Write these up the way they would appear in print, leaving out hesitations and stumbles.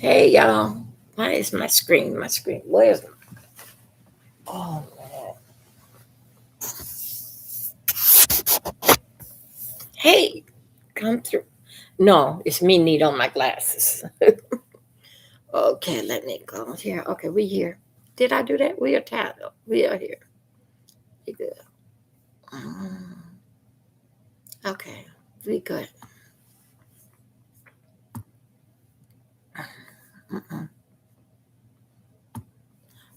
Hey y'all, why is my screen? My screen. Where's? Oh man. Hey, come through. No, it's me. Need on my glasses. Okay, let me go here. Okay, we here. Did I do that? We are tired. We are here. We good. Mm, okay, we good. Mm-mm.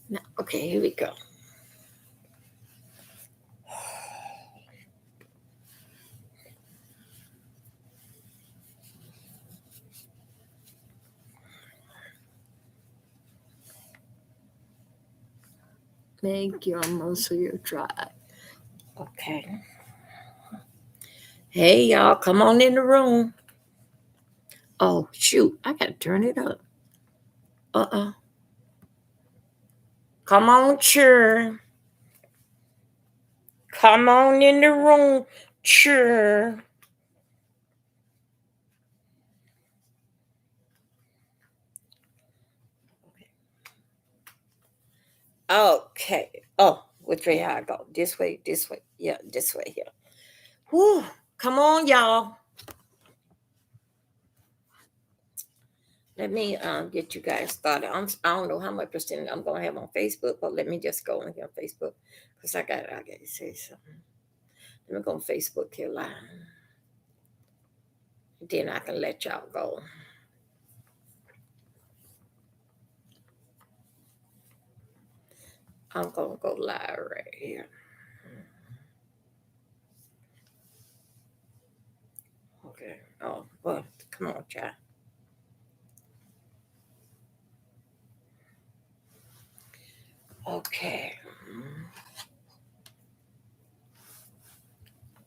No, okay, here we go. Make your muscle dry. Okay. Hey y'all, come on in the room. Oh shoot, I gotta turn it up. Uh. Come on, sure. Come on in the room, sure. Okay. Oh, which way I go? This way, this way. Yeah, this way here. Whew. Come on, y'all. Let me get you guys started. I don't know how much percent I'm gonna have on Facebook, but let me just go on here on Facebook because I gotta say something. Let me go on Facebook here live. Then I can let y'all go. I'm gonna go live right here. Okay. Oh, well, come on, child. Okay.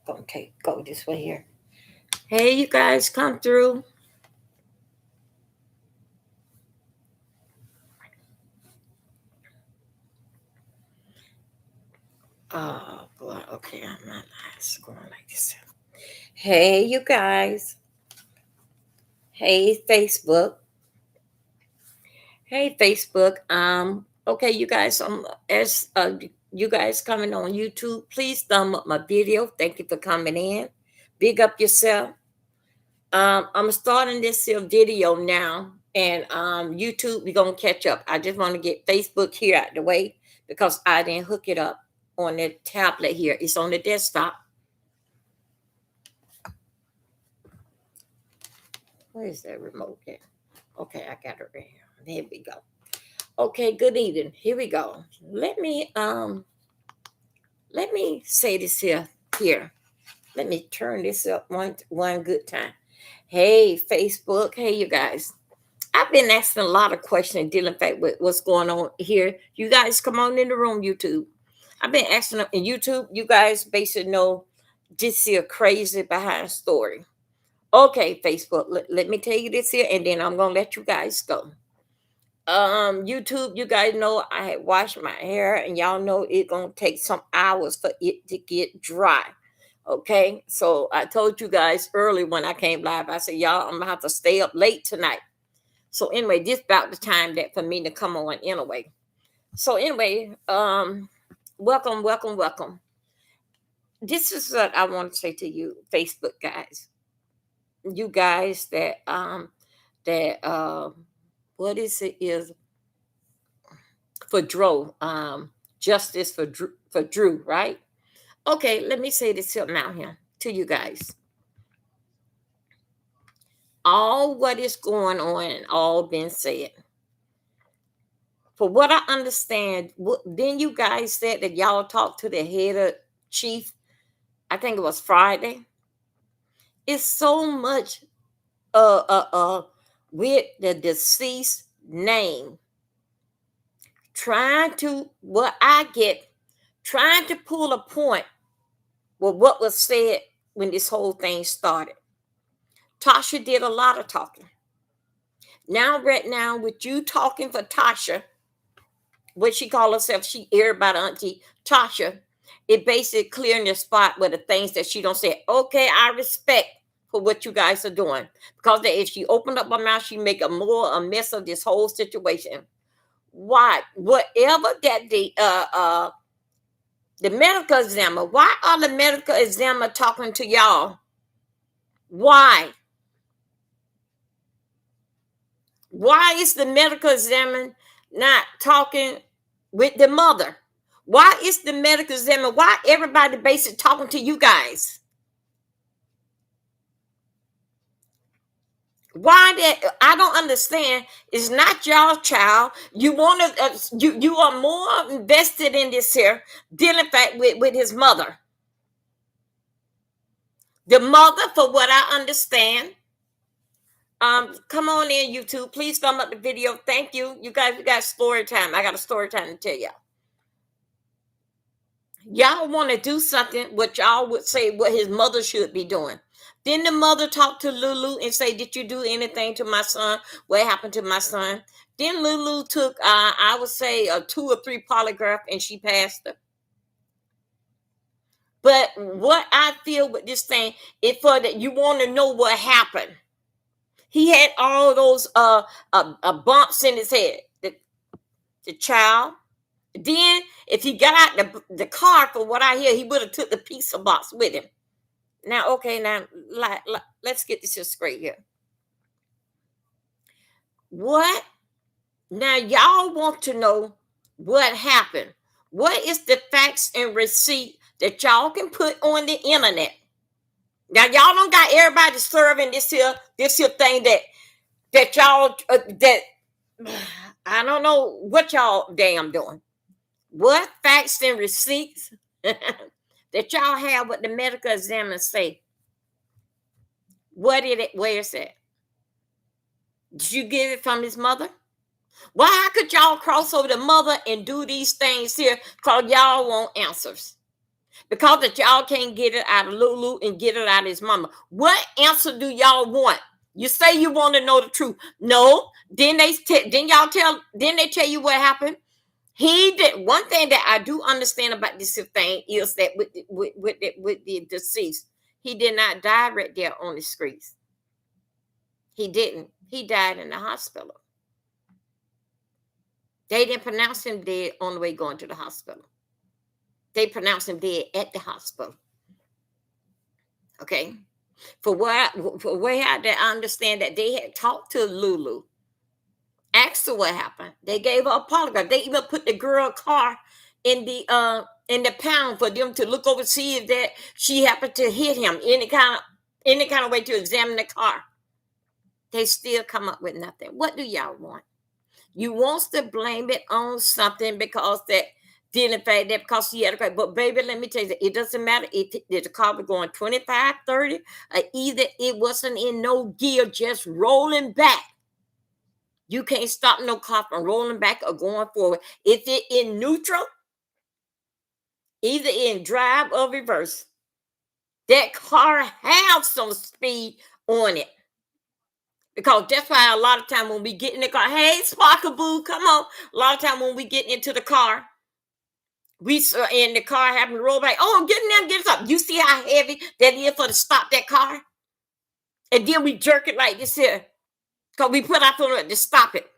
Gonna go this way here. Hey, you guys, come through. Oh boy. Okay, I'm not going like this. Hey, you guys. Hey, Facebook. Hey, Facebook. Okay, you guys. As you guys coming on YouTube, please thumb up my video. Thank you for coming in. Big up yourself. I'm starting this here video now, and YouTube we're gonna catch up. I just want to get Facebook here out the way because I didn't hook it up on the tablet here. It's on the desktop. Where is that remote at? Okay, I got it right here. There we go. Okay, good evening. Here we go. Let me say this here. Let me turn this up one good time. Hey, Facebook. Hey, you guys. I've been asking a lot of questions dealing with what's going on here. You guys come on in the room, YouTube. I've been asking them in YouTube. You guys basically know this here crazy behind story. Okay, Facebook. Let me tell you this here, and then I'm gonna let you guys go. YouTube, you guys know I had washed my hair, and y'all know it gonna take some hours for it to get dry. Okay, so I told you guys early when I came live, I said, y'all, I'm gonna have to stay up late tonight. So anyway, this about the time that for me to come on anyway. So anyway, welcome. This is what I want to say to you, Facebook guys. You guys that what is for Drew, justice for Drew, right? Okay, let me say this now here to you guys. All what is going on and all been said. For what I understand, then you guys said that y'all talked to the head of chief. I think it was Friday. It's so much with the deceased name. Trying to what I get, trying to pull a point with what was said when this whole thing started. Tasha did a lot of talking. Now, right now, with you talking for Tasha, what she call herself, she everybody auntie Tasha, it basically clearing the spot with the things that she don't say. Okay, I respect for what you guys are doing. Because if she opened up her mouth, she make a mess of this whole situation. Why? Whatever that the medical examiner, why are the medical examiner talking to y'all? Why? Why is the medical examiner not talking with the mother? Why is the medical examiner, why everybody basically talking to you guys? Why that? I don't understand. It's not y'all child. You want to, you are more invested in this here, dealing with his mother. The mother, for what I understand, come on in, YouTube. Please thumb up the video. Thank you. You guys, we got story time. I got a story time to tell y'all. Y'all want to do something what y'all would say what his mother should be doing. Then the mother talked to Lulu and say, did you do anything to my son? What happened to my son? Then Lulu took, I would say, a 2 or 3 polygraph and she passed her. But what I feel with this thing is for that you want to know what happened. He had all those bumps in his head. The child. Then, if he got out the car, for what I hear, he would have took the pizza box with him. Now, okay, now let's get this straight here. What? Now, y'all want to know what happened. What is the facts and receipt that y'all can put on the internet? Now, y'all don't got everybody serving this here thing that y'all that I don't know what y'all damn doing. What facts and receipts that y'all have what the medical examiner say? What did it? Where is it? Did you get it from his mother? Why could y'all cross over the mother and do these things here? Because y'all want answers. Because that y'all can't get it out of Lulu and get it out of his mama. What answer do y'all want? You say you want to know the truth. No. Then they tell you what happened. He did one thing that I do understand about this thing is that with the deceased, he did not die right there on the streets. He didn't. He died in the hospital. They didn't pronounce him dead on the way going to the hospital. They pronounced him dead at the hospital. Okay. For where I understand that they had talked to Lulu, asked her what happened. They gave her a polygraph. They even put the girl car in the pound for them to look over, see if that she happened to hit him any kind of way to examine the car. They still come up with nothing. What do y'all want? You wants to blame it on something because that didn't fact that because she had a car. But baby, let me tell you, it doesn't matter if the car was going 25, 30, or either it wasn't in no gear, just rolling back. You can't stop no car from rolling back or going forward. If it in neutral, either in drive or reverse, that car has some speed on it. Because that's why a lot of time when we get in the car, hey, Sparkaboo, come on. A lot of time when we get into the car, we in the car having to roll back. Oh, get in there and get us up. You see how heavy that is for to stop that car? And then we jerk it like this here. Because we put our foot on it to stop it.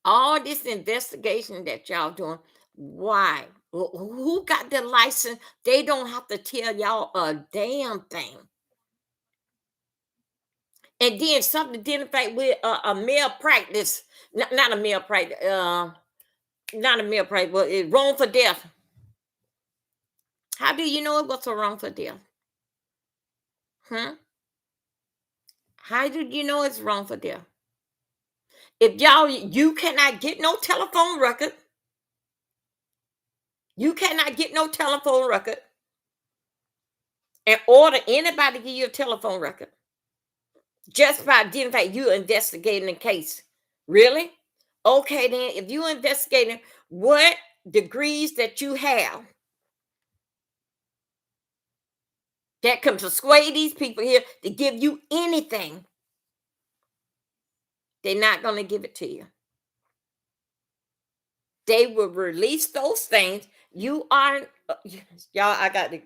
All this investigation that y'all doing, why? Who got the license? They don't have to tell y'all a damn thing. And then something didn't fight with a malpractice, not a malpractice, not a malpractice, but it's wrong for death. How do you know it was a wrong for death? How did you know it's wrong for death? If you cannot get no telephone record, you cannot get no telephone record and order anybody to give you a telephone record just by identifying you investigating the case. Really? Okay, then if you investigating what degrees that you have that can persuade these people here to give you anything, they're not going to give it to you. They will release those things You aren't, y'all. I got the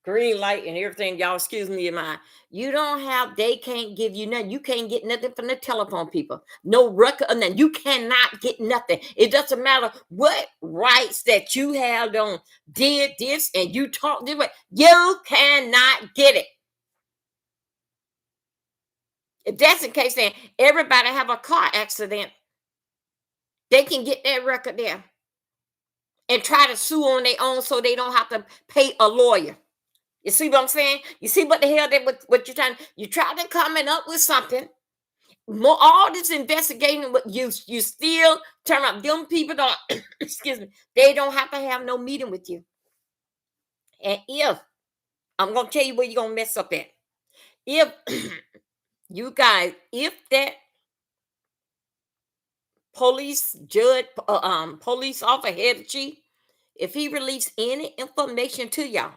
green light and everything. Y'all, excuse me, my. You don't have. They can't give you nothing. You can't get nothing from the telephone people. No record of nothing. You cannot get nothing. It doesn't matter what rights that you have on did this and you talk this way. You cannot get it. If that's the case, then everybody have a car accident. They can get that record there and try to sue on their own so they don't have to pay a lawyer. You see what I'm saying? You see what the hell they what you're trying? You try to coming up with something. More all this investigating, but you still turn up. Them people don't. Excuse me. They don't have to have no meeting with you. And if I'm gonna tell you where you're gonna mess up at, if you guys, if that police judge, police officer, head chief, if he released any information to y'all,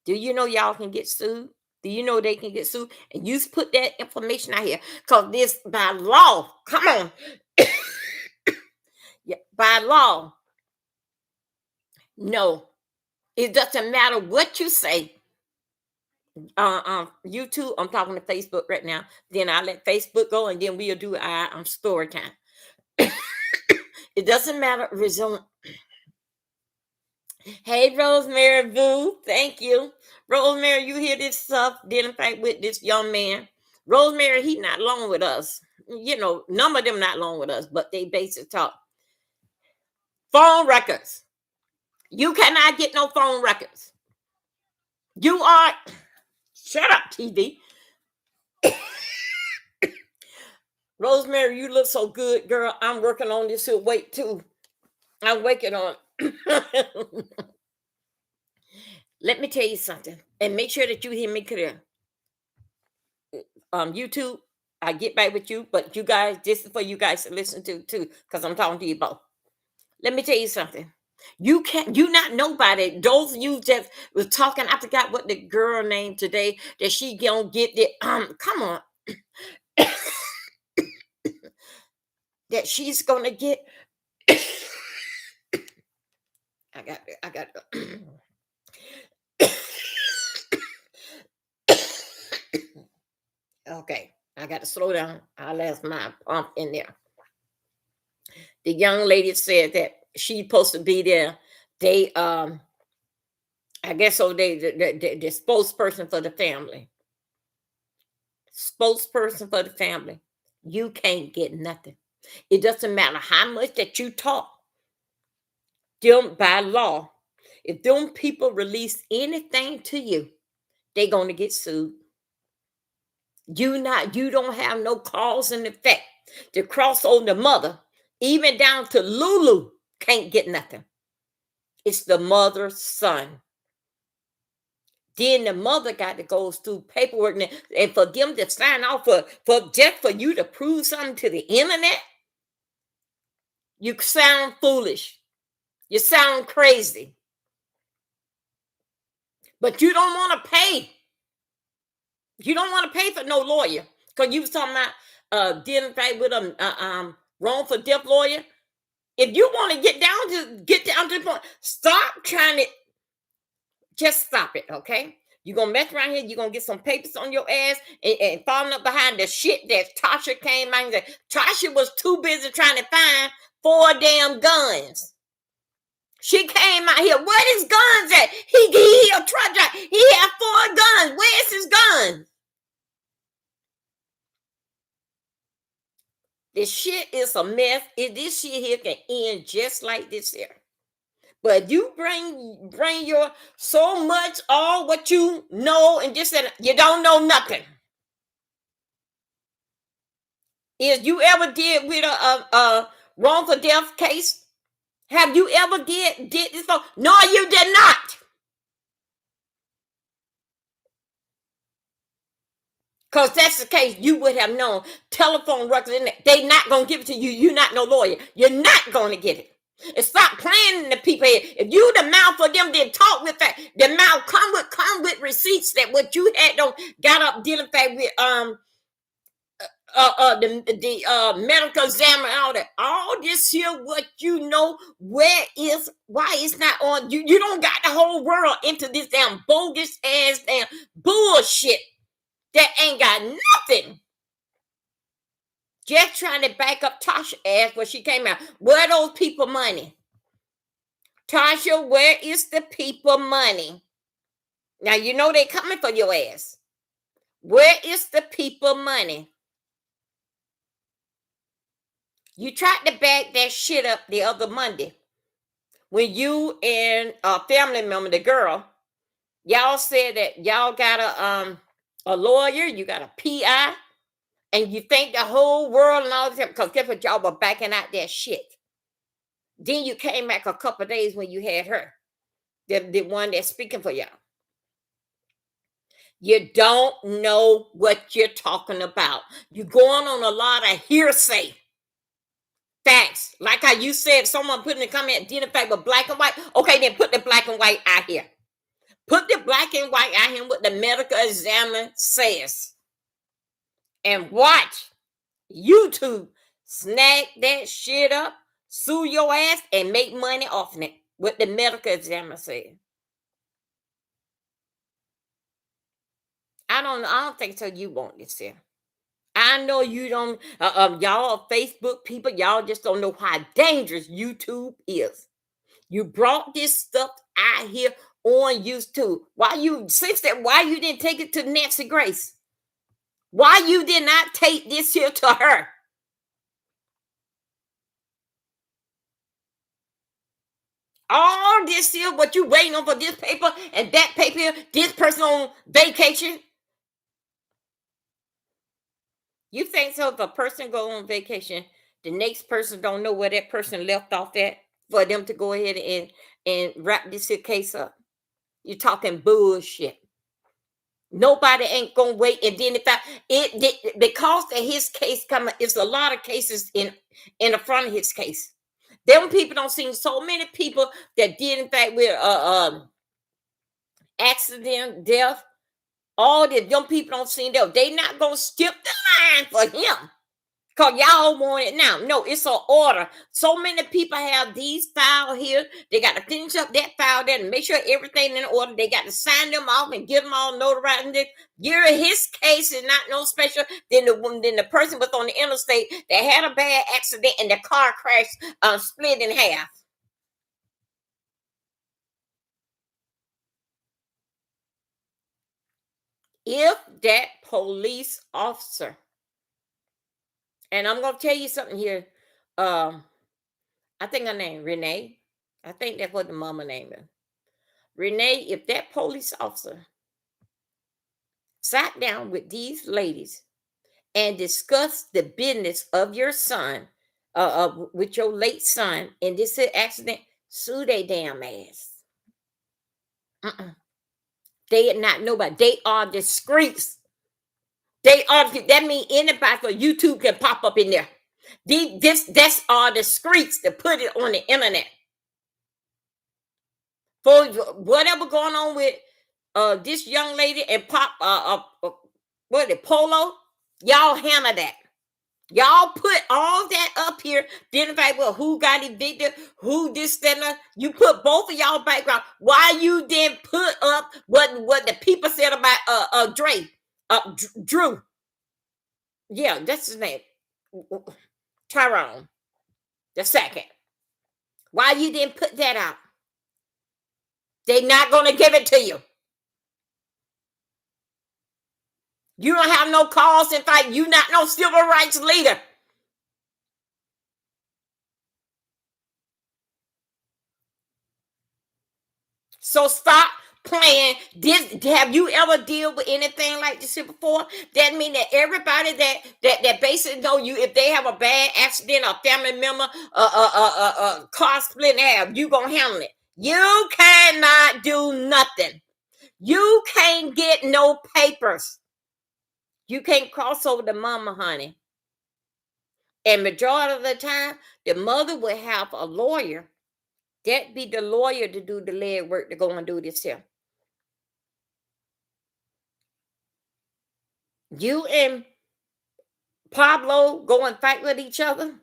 do you know y'all can get sued? Do you know they can get sued? And you put that information out here because this by law. Come on, yeah, by law. No, it doesn't matter what you say. YouTube. I'm talking to Facebook right now. Then I let Facebook go, and then we'll do our story time. It doesn't matter. Resume. Hey, Rosemary Boo. Thank you. Rosemary, you hear this stuff dealing with this young man. Rosemary, he not long with us. You know, none of them not long with us, but they basic talk. Phone records. You cannot get no phone records. You are... Shut up, TV. Rosemary, you look so good, girl. I'm working on this here weight, too. I'm working on... Let me tell you something, and make sure that you hear me clear. YouTube, I get back with you, but you guys, this is for you guys to listen to too, because I'm talking to you both. Let me tell you something. You not nobody. Those of you that was talking, I forgot what the girl name today that she gonna get the come on. That she's gonna get. I got okay, I got to slow down. I left my pump in there. The young lady said that she's supposed to be there. They I guess so the spokesperson for the family. Spokesperson for the family. You can't get nothing. It doesn't matter how much that you talk. Them by law, if them people release anything to you, they're gonna get sued. You don't have no cause and effect to cross on the mother, even down to Lulu can't get nothing. It's the mother's son. Then the mother got to go through paperwork and for them to sign off for just for you to prove something to the internet. You sound foolish. You sound crazy. But you don't want to pay. You don't want to pay for no lawyer because you was talking about dealing with a wrongful death lawyer. If you want to get down to the point, stop trying to. Just stop it, okay? You're going to mess around here. You're going to get some papers on your ass and falling up behind the shit that Tasha came out and said. Tasha was too busy trying to find 4 damn guns. She came out here. Where his guns at? He a truck driver. He had 4 guns. Where's his gun? This shit is a mess. This shit here can end just like this here. But you bring your so much all what you know and just said you don't know nothing. Is you ever did with a wrongful death case? Have you ever did this? No, you did not. Because that's the case, you would have known. Telephone records in there. They not gonna give it to you. You're not no lawyer. You're not gonna get it. And stop playing in the people here. If you the mouth for them, then talk with that. The mouth come with receipts that what you had don't got up dealing with the medical examiner, all that, all this here, what you know, where is why it's not on you? You don't got the whole world into this damn bogus ass damn bullshit that ain't got nothing. Just trying to back up Tasha ass when she came out. Where those people money? Tasha, where is the people money? Now you know they coming for your ass. Where is the people money? You tried to back that shit up the other Monday when you and a family member, the girl, y'all said that y'all got a lawyer, you got a PI, and you think the whole world and all this, because guess what, y'all were backing out that shit. Then you came back a couple of days when you had her, the one that's speaking for y'all. You don't know what you're talking about. You're going on a lot of hearsay. Facts. Like how you said, someone put in the comment, identify with black and white. Okay, then put the black and white out here. Put the black and white out here what the medical examiner says. And watch YouTube snag that shit up, sue your ass, and make money off of it. What the medical examiner said. I don't think so. You want this here. I know you don't. Y'all Facebook people, y'all just don't know how dangerous YouTube is. You brought this stuff out here on YouTube. Why you didn't take it to Nancy Grace? Why you did not take this here to her? All this here, what you waiting on for this paper and that paper, this person on vacation. You think so? If a person go on vacation, the next person don't know where that person left off at for them to go ahead and wrap this here case up? You're talking bullshit. Nobody ain't gonna wait. And then because of his case coming, it's a lot of cases in the front of his case. Them people don't see so many people that did in fact with accident, death. All the young people don't see them. They not gonna skip the line for him. Because y'all want it now. No, it's an order. So many people have these files here. They got to finish up that file there and make sure everything in order. They got to sign them off and get them all notarized. His case is not no special than the person was on the interstate that had a bad accident and the car crashed, split in half. If that police officer, and I'm going to tell you something here. I think her name Renee. I think that's what the mama name is. Renee, if that police officer sat down with these ladies and discussed the business of your son, with your late son in this accident, sue they damn ass. They are not nobody. They are discreets. That means anybody for YouTube can pop up in there. That's all the streets to put it on the internet. For whatever going on with this young lady and what it Polo, y'all handle that. Y'all put all that up here. Then like, well, who got evicted? Who this, that, you put both of y'all background. Why you didn't put up what the people said about Drew? Yeah, that's his name. Tyrone the second. Why you didn't put that out? They're not going to give it to you. You don't have no cause in fight. You not no civil rights leader. So stop playing this. Have you ever dealt with anything like this before? That mean that everybody that basically know you, if they have a bad accident, a family member, car split in half, you gonna handle it. You cannot do nothing. You can't get no papers. You can't cross over the mama, honey. And majority of the time, the mother will have a lawyer. That be the lawyer to do the leg work to go and do this here. You and Pablo go and fight with each other.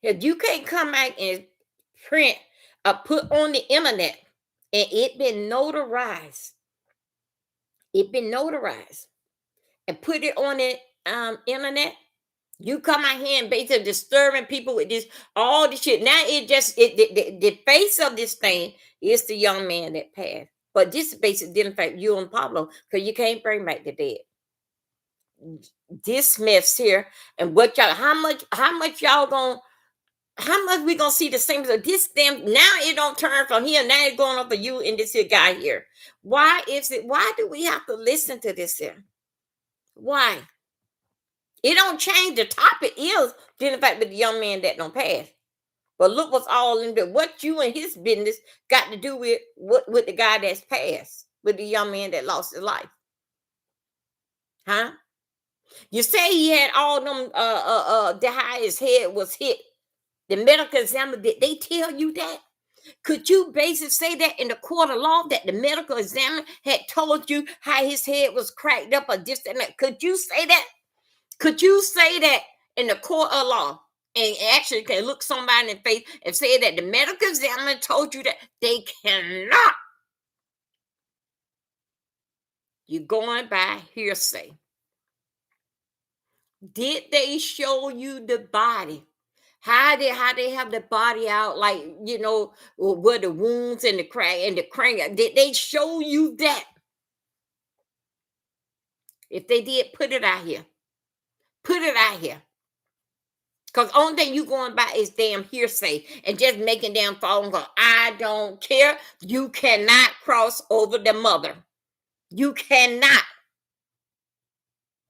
If you can't come back and print or put on the internet and it been notarized and put it on the internet, you come out here and basically disturbing people with this all this shit. Now the face of this thing is the young man that passed. But this basically didn't affect you and Pablo because you can't bring back the dead. This mess here and what y'all how much y'all gonna how much we gonna see the same of this damn now it don't turn from here now it's going up for you and this here guy here. Why do we have to listen to this here? Why? It don't change. The topic is dealing fact with the young man that don't pass. But look what's all in there. What you and his business got to do with what with the guy that's passed, with the young man that lost his life. Huh? You say he had all them the how his head was hit. The medical examiner, did they tell you that? Could you basically say that in the court of law that the medical examiner had told you how his head was cracked up or this and that? Could you say that? Could you say that in the court of law and actually can look somebody in the face and say that the medical examiner told you that? They cannot. You're going by hearsay. Did they show you the body? How they have the body out, like where the wounds and the crack and the crank? Did they show you that? If they did, put it out here. Put it out here. Because only thing you going by is damn hearsay and just making damn phone call. I don't care. You cannot cross over the mother. You cannot.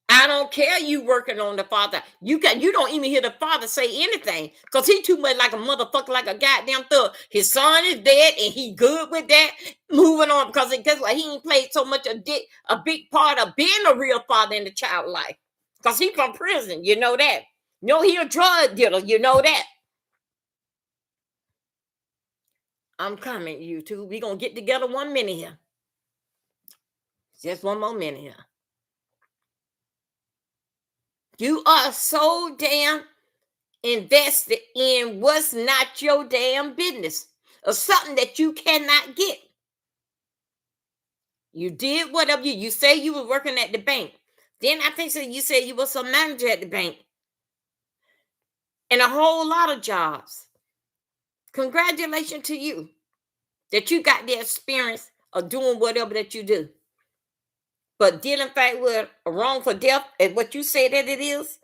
I don't care you working on the father. You don't even hear the father say anything. Because he too much like a motherfucker, like a goddamn thug. His son is dead and he good with that. Moving on because guess what? He ain't played so much a big part of being a real father in the child life. Because he from prison. You know that. He a drug dealer. You know that. I'm coming, you two. We gonna get together 1 minute here. Just one more minute here. You are so damn invested in what's not your damn business or something that you cannot get. You did whatever you say you were working at the bank. Then I think so you said you was a manager at the bank. And a whole lot of jobs. Congratulations to you that you got the experience of doing whatever that you do. But dealing fact with a wrongful death is what you say that it is,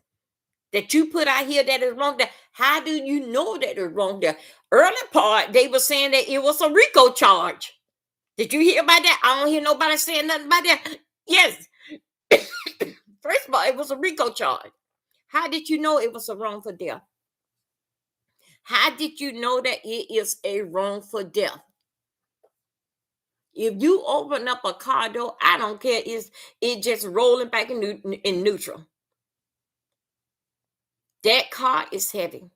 that you put out here that is wrong. That how do you know that it's wrong? The early part, they were saying that it was a RICO charge. Did you hear about that? I don't hear nobody saying nothing about that. Yes. First of all, it was a RICO charge. How did you know it was a wrongful death? How did you know that it is a wrongful death? If you open up a car door, I don't care. It's just rolling back in neutral. That car is heavy.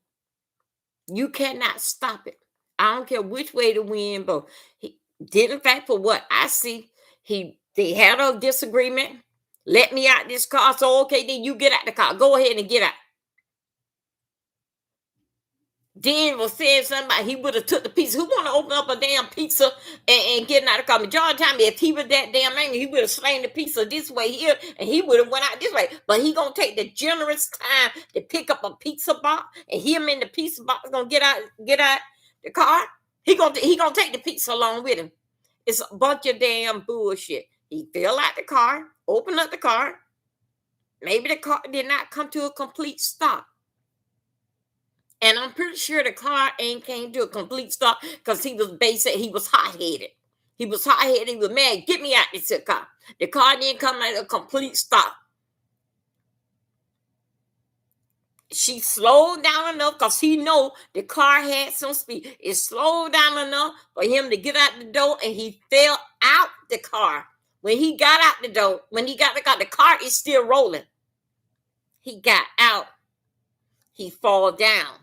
You cannot stop it. I don't care which way the wind blows. He did, in fact, for what I see, they had a disagreement. Let me out this car. So okay, then you get out the car. Go ahead and get out. Then was saying somebody he would have took the pizza. Who want to open up a damn pizza and get out of the car? John told me if he was that damn angry, he would have slain the pizza this way here and he would have went out this way. But he gonna take the generous time to pick up a pizza box and him in the pizza box gonna get out the car. He gonna take the pizza along with him. It's a bunch of damn bullshit. He fell out the car, opened up the car. Maybe the car did not come to a complete stop. And I'm pretty sure the car ain't came to a complete stop because he was hot-headed. He was hot-headed. He was mad. Get me out this car. The car didn't come at a complete stop. She slowed down enough because he know the car had some speed. It slowed down enough for him to get out the door and he fell out the car. When he got out the door, when he got the car is still rolling. He got out. He fall down.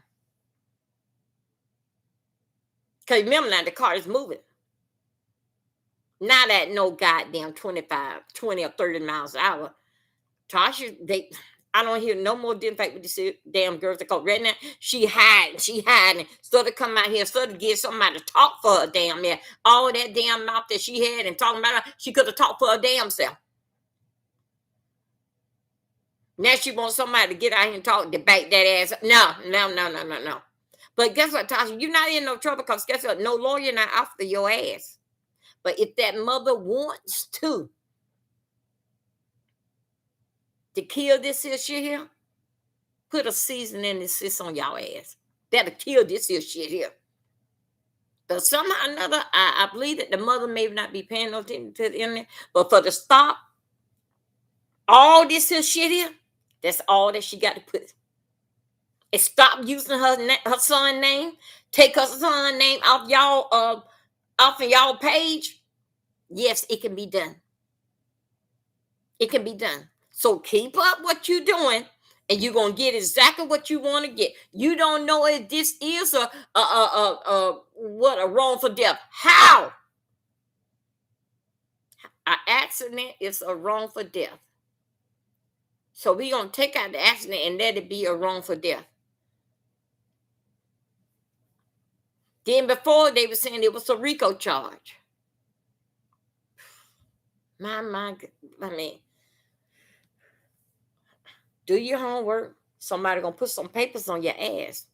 Because remember now, the car is moving. Not at no goddamn 20 or 30 miles an hour. Tasha, I don't hear no more damn fight with this damn girls that call right now. She hiding. Started come out here, started get somebody to talk for her damn yeah. All that damn mouth that she had and talking about her, she could have talked for her damn self. Now she wants somebody to get out here and talk to back that ass. No. But guess what, Tasha? You're not in no trouble because guess what? No lawyer not after your ass. But if that mother wants to kill this here shit here, put a season in this sis on y'all ass. That'll kill this here shit here. But somehow or another, I believe that the mother may not be paying no attention to the internet, but for the stop all this here shit here, that's all that she got to put. And stop using her son name. Take her son name off y'all off of y'all page. Yes, it can be done. It can be done. So keep up what you're doing, and you're gonna get exactly what you want to get. You don't know if this is a wrongful death. How? An accident is a wrongful death. So we're gonna take out the accident and let it be a wrongful death. Then before they were saying it was a RICO charge. I mean, do your homework. Somebody gonna put some papers on your ass.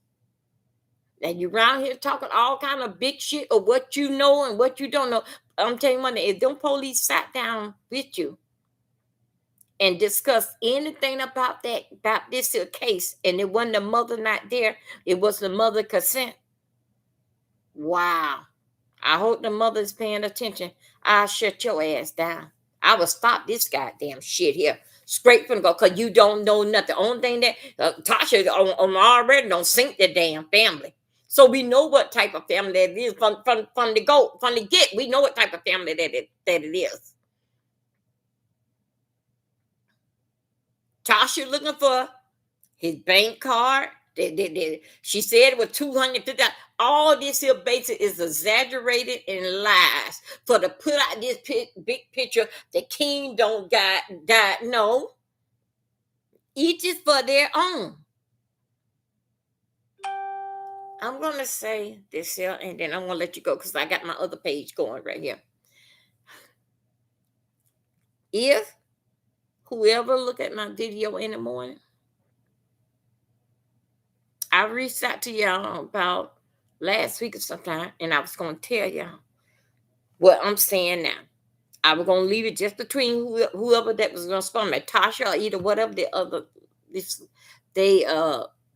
And you around here talking all kind of big shit of what you know and what you don't know. I'm telling you one thing, if them police sat down with you and discussed anything about this case, and it wasn't the mother not there, it was the mother consent. Wow. I hope the mother's paying attention. I'll shut your ass down. I will stop this goddamn shit here. Straight from the go, because you don't know nothing. The only thing that Tasha on already don't sink the damn family. So we know what type of family that is from the get. We know what type of family that it is. Tasha looking for his bank card. She said it was 250. All this here basic is exaggerated and lies for to put out this big picture. The king don't got no. Each is for their own. I'm gonna say this here, and then I'm gonna let you go because I got my other page going right here. If whoever look at my video in the morning, I reached out to y'all about last week or sometime, and I was gonna tell y'all what I'm saying now. I was gonna leave it just between whoever that was gonna spawn me, Tasha or either whatever the other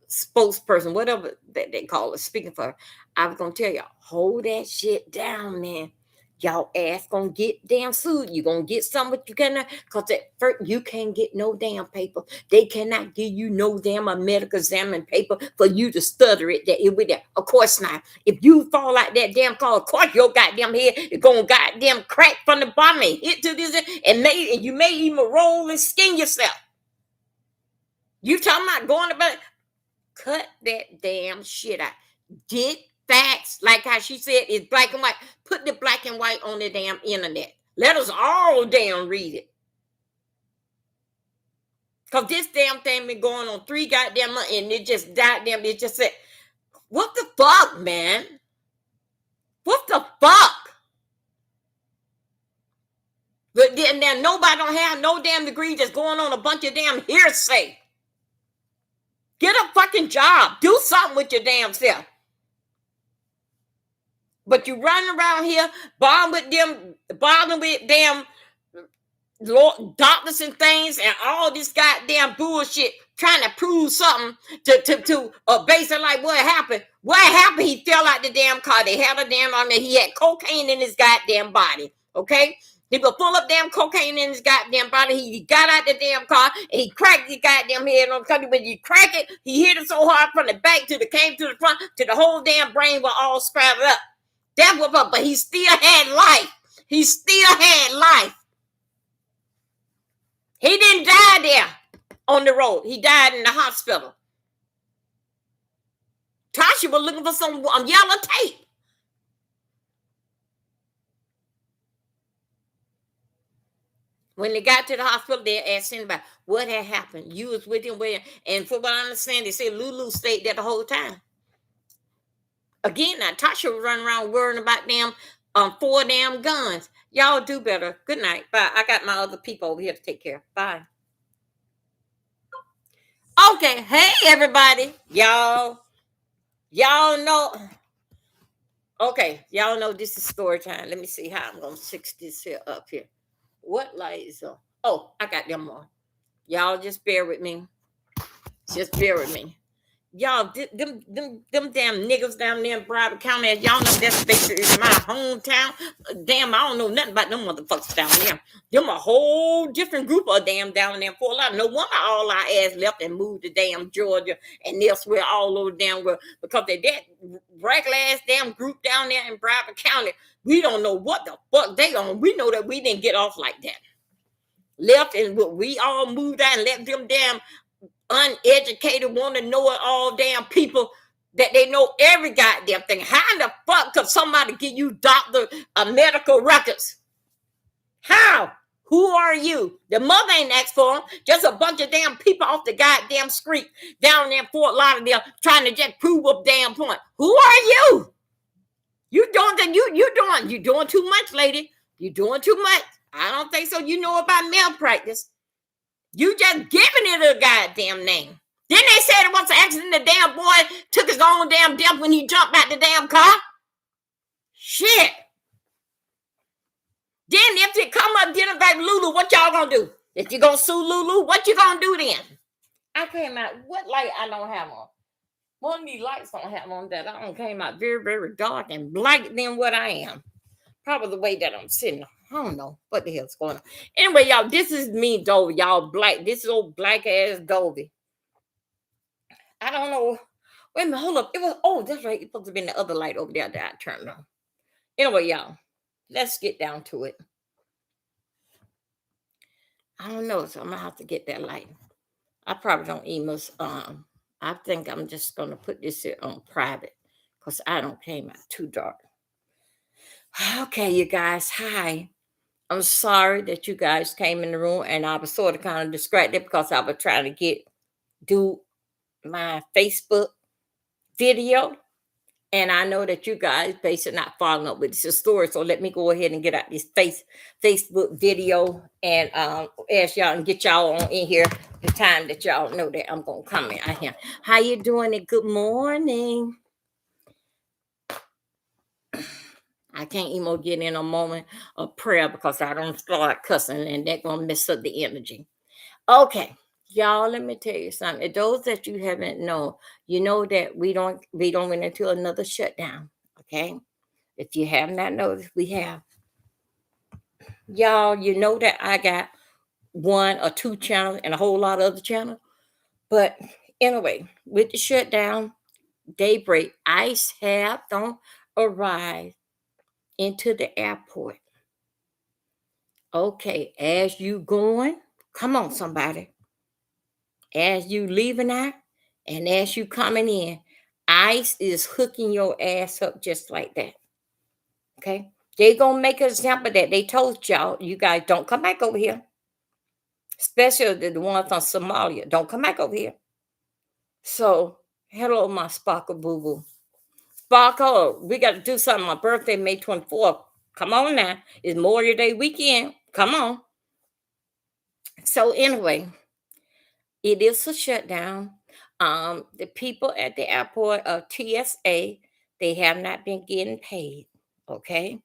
spokesperson, whatever that they call it, speaking for her. I was gonna tell y'all, hold that shit down, man. Y'all ass gonna get damn sued. You gonna get something what you cannot, cause at first you can't get no damn paper. They cannot give you no damn medical examining paper for you to stutter it. That it with that. Of course not. If you fall out that damn car, of course your goddamn head is gonna goddamn crack from the bottom and hit to this, and you may even roll and skin yourself. You talking about going about it? Cut that damn shit out. Get facts. Like how she said, it's black and white. Put the black and white on the damn internet. Let us all damn read it. Because this damn thing been going on 3 goddamn months, and it just said, what the fuck, man? What the fuck? But then now nobody don't have no damn degree, just going on a bunch of damn hearsay. Get a fucking job. Do something with your damn self. But you running around here bothering with damn doctors and things and all this goddamn bullshit, trying to prove something to basically like what happened. What happened? He fell out the damn car. They had a damn on there. He had cocaine in his goddamn body. Okay? He was full of damn cocaine in his goddamn body. He got out the damn car and he cracked his goddamn head on the when you crack it, he hit it so hard from the back came to the front to the whole damn brain was all scrambled up. That was up, but he still had life. He still had life. He didn't die there on the road. He died in the hospital. Tasha was looking for some yellow tape. When they got to the hospital, they asked anybody what had happened. You was with him where, and for what I understand, they said Lulu stayed there the whole time. Again, now Tasha was running around worrying about them 4 damn guns. Y'all do better. Good night. Bye. I got my other people over here to take care of. Bye. Okay. Hey everybody. Y'all know. Okay, y'all know this is story time. Let me see how I'm gonna fix this here up here. What light is on? Oh, I got them on. Y'all just bear with me. Just bear with me. Y'all, them damn niggas down there in Broward County, as y'all know that's basically my hometown. Damn, I don't know nothing about them motherfuckers down there. Them a whole different group of damn down there. For a lot, no wonder all our ass left and moved to damn Georgia and elsewhere all over damn world because they that regular ass damn group down there in Broward County. We don't know what the fuck they on. We know that we didn't get off like that. Left and we all moved out and left them damn uneducated, want to know it all damn people that they know every goddamn thing. How in the fuck could somebody give you doctor medical records? How? Who are you? The mother ain't asked for them. Just a bunch of damn people off the goddamn street down there in Fort Lauderdale trying to just prove a damn point. Who are you? You doing too much, lady. You doing too much. I don't think so. You know about malpractice. You just giving it a goddamn name. Then they said it was an accident. The damn boy took his own damn death when he jumped out the damn car. Shit. Then if they come up dinner back Lulu, what y'all gonna do? If you gonna sue Lulu, what you gonna do then? I came out. What light I don't have on? One of these lights don't have on that. I don't came out very, very dark and black than what I am. Probably the way that I'm sitting. I don't know what the hell's going on. Anyway, y'all, this is me, Dovey. Y'all black. This is old black ass Dovey. I don't know. Wait a minute, hold up. It was, that's right. It's supposed to be the other light over there that I turned on. Anyway, y'all, let's get down to it. I don't know, so I'm gonna have to get that light. I probably don't even I think I'm just gonna put this here on private because I don't came out too dark. Okay, you guys, hi. I'm sorry that you guys came in the room and I was sort of kind of distracted because I was trying to do my Facebook video. And I know that you guys basically not following up with this story. So let me go ahead and get out this Facebook video and ask y'all and get y'all on in here the time that y'all know that I'm gonna come in. How you doing? And good morning. I can't even get in a moment of prayer because I don't start cussing and that's gonna mess up the energy. Okay, y'all, let me tell you something. Those that you haven't known, you know that we don't went into another shutdown. Okay. If you have not noticed, we have. Y'all, you know that I got 1 or 2 channels and a whole lot of other channels. But anyway, with the shutdown, daybreak, ICE have don't arrive into the airport. Okay, as you going, come on, somebody. As you leaving out and as you coming in, ICE is hooking your ass up just like that. Okay, they gonna make an example that they told y'all, you guys don't come back over here. Especially the ones from Somalia, don't come back over here. So, hello, my Sparkle Boo Boo. Sparkle, we got to do something. My birthday, May 24th. Come on now. It's Memorial Day weekend. Come on. So, anyway, it is a shutdown. The people at the airport of TSA, they have not been getting paid. Okay.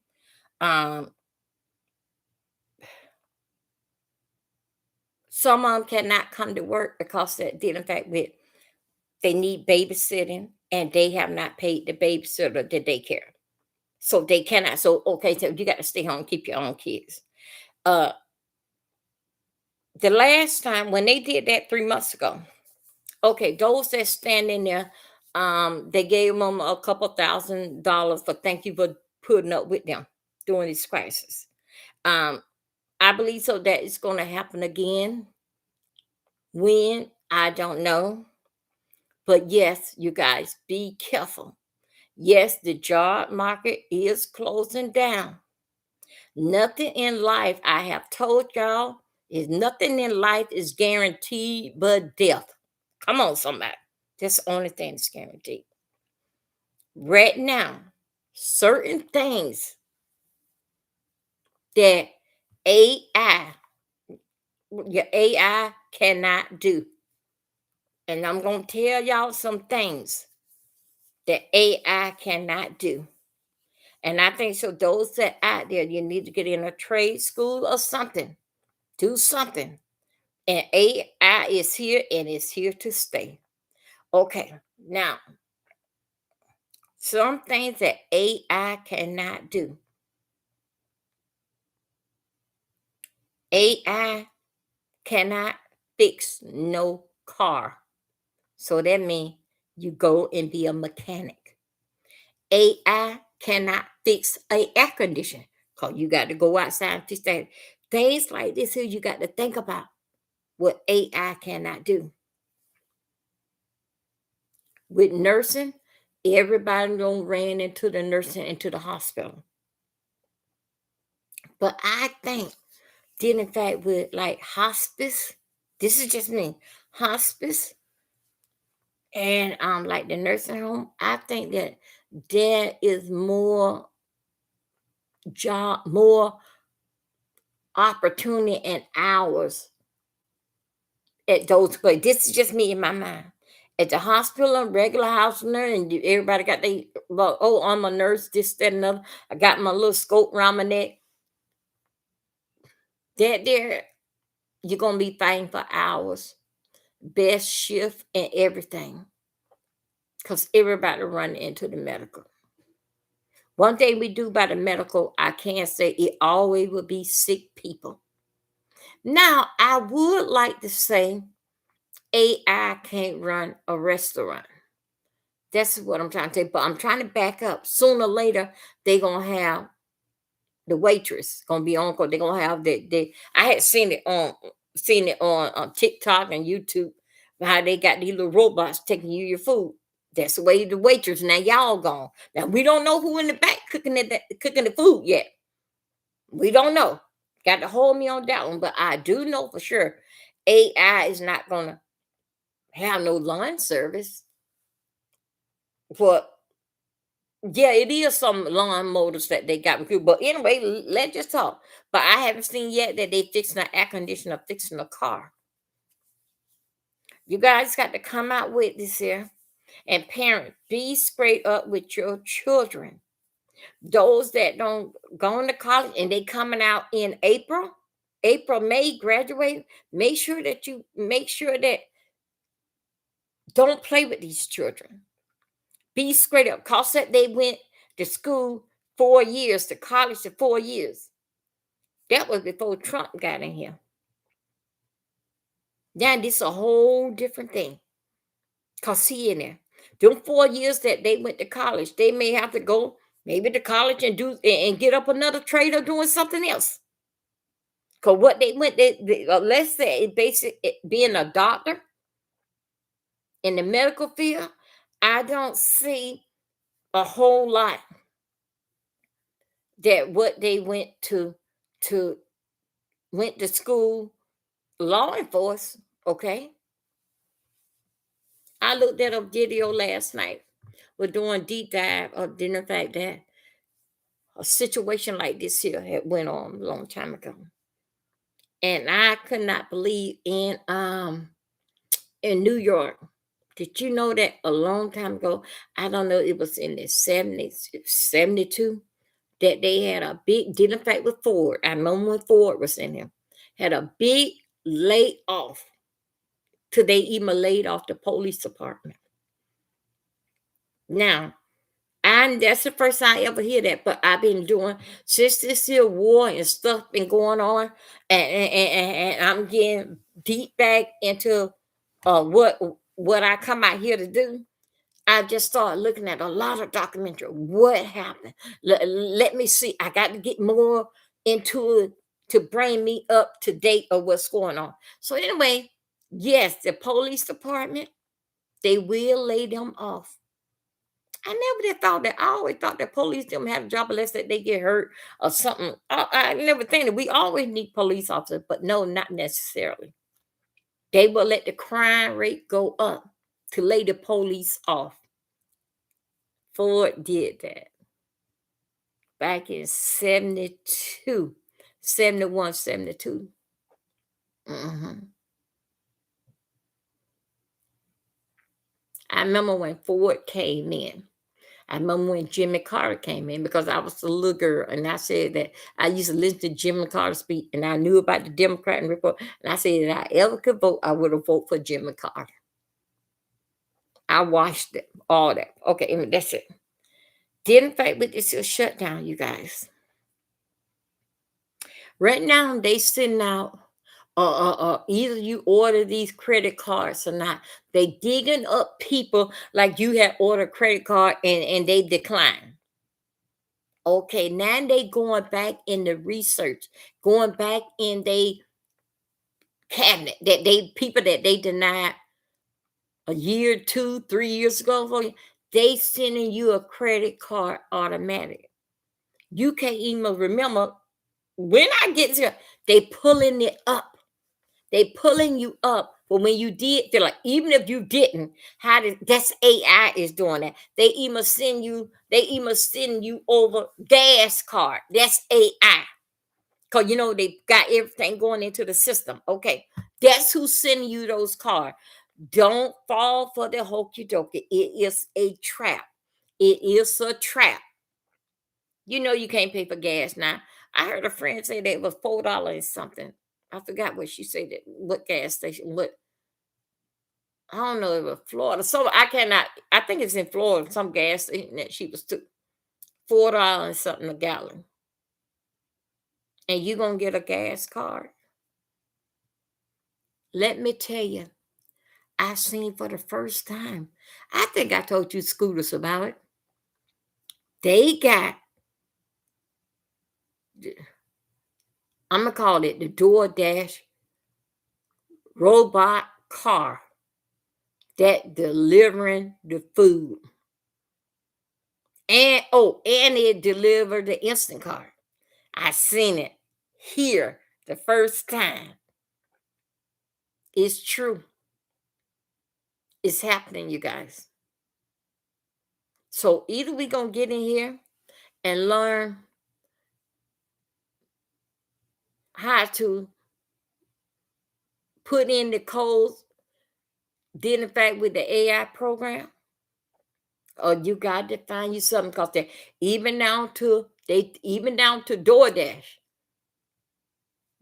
Some of them cannot come to work because they're dealing fact with they need babysitting and they have not paid the babysitter the daycare. So they cannot. So okay, so you got to stay home and keep your own kids. The last time when they did that 3 months ago, okay, those that standing there, they gave them a couple $1,000 for thank you for putting up with them during this crisis. I believe so that it's going to happen again. When? I don't know. But yes, you guys, be careful. Yes, the job market is closing down. Nothing in life, I have told y'all, Is nothing in life is guaranteed but death. Come on, somebody. That's the only thing that's guaranteed. Right now, certain things that AI, your AI cannot do. And I'm going to tell y'all some things that AI cannot do. And I think so, those that out there, you need to get in a trade school or something. Do something. And AI is here and it's here to stay. Okay, now, some things that AI cannot do. AI cannot fix no car. So that means you go and be a mechanic. AI cannot fix a air conditioner because you got to go outside and fix that. Things like this here, you got to think about what AI cannot do. With nursing, everybody don't ran into the nursing into the hospital. But I think dealing fact with like hospice, this is just me, hospice and like the nursing home, I think that there is more job, more opportunity and hours at those places. This is just me in my mind. At the hospital, regular house nurse, and everybody got they well, oh, I'm a nurse, this, that, and other. I got my little scope around my neck. That there, you're gonna be fighting for hours, best shift and everything. Because everybody run into the medical. One thing we do by the medical, I can't say it always will be sick people. Now, I would like to say AI can't run a restaurant. That's what I'm trying to say. But I'm trying to back up. Sooner or later, they're gonna have the waitress gonna be on call. They're gonna have the I had seen it on TikTok and YouTube how they got these little robots taking you your food. That's the way the waitress. Now y'all gone. Now we don't know who in the back cooking the food yet. We don't know. Got to hold me on that one, but I do know for sure AI is not gonna have no lawn service. But yeah, it is some lawn motors that they got with you. But anyway, let's just talk. But I haven't seen yet that they fixing an air conditioner, fixing a car. You guys got to come out with this here. And parents, be straight up with your children. Those that don't go to college and they coming out in April, May, graduate, make sure that don't play with these children. Be straight up. Cause that they went to school 4 years, to college to 4 years. That was before Trump got in here. Now this a whole different thing. Cause he in there. Them 4 years that they went to college, they may have to go maybe to college and do and get up another trade or doing something else. Cause what they went, let's say being a doctor in the medical field, I don't see a whole lot that what they to went to school law enforcement. Okay, I looked at a video last night. We're doing deep dive of the fact that a situation like this here had went on a long time ago, and I could not believe in New York. Did you know that a long time ago? I don't know. It was in the 70s, 72, that they had a big dealing fight with Ford. I remember when Ford was in there, had a big layoff till they even laid off the police department. Now, and that's the first time I ever hear that, but I've been doing since this here war and stuff been going on, and I'm getting deep back into what I come out here to do. I just started looking at a lot of documentary. What happened? Let me see. I got to get more into it to bring me up to date of what's going on. So anyway, yes, the police department, they will lay them off. I never did thought that. I always thought that police don't have a job unless that they get hurt or something. I never think that we always need police officers, but no, not necessarily. They will let the crime rate go up to lay the police off. Ford did that back in 72, 71, 72. Mhm. I remember when Ford came in. I remember when Jimmy Carter came in because I was a little girl and I said that I used to listen to Jimmy Carter speak and I knew about the Democrat and report. And I said if I ever could vote, I would have voted for Jimmy Carter. I watched it, all that. Okay, and that's it. Didn't fight with this shutdown, you guys. Right now, they sending out either you order these credit cards or not. They digging up people like you had ordered credit card and they decline. Okay, now they going back in the research, going back in they cabinet that they people that they denied a year, 2, 3 years ago. They sending you a credit card automatic. You can't even remember when I get to they pulling it up. They pulling you up. But when you did, they're like, even if you didn't, how did that's AI is doing that. They even send you over gas card. That's AI. Because you know they got everything going into the system. Okay. That's who's sending you those cards. Don't fall for the hokey dokey. It is a trap. It is a trap. You know you can't pay for gas now. I heard a friend say that it was $4 and something. I forgot what she said. That what gas station? What I don't know. It was Florida. So I cannot. I think it's in Florida. Some gas station that she was to $4 and something a gallon. And you gonna get a gas card? Let me tell you, I seen for the first time. I think I told you scooters about it. They got. I'm gonna call it the DoorDash robot car that delivering the food. And it delivered the instant card. I seen it here the first time. It's true. It's happening, you guys. So either we gonna get in here and learn how to put in the codes, then in fact with the AI program, or you got to find you something because they even down to DoorDash.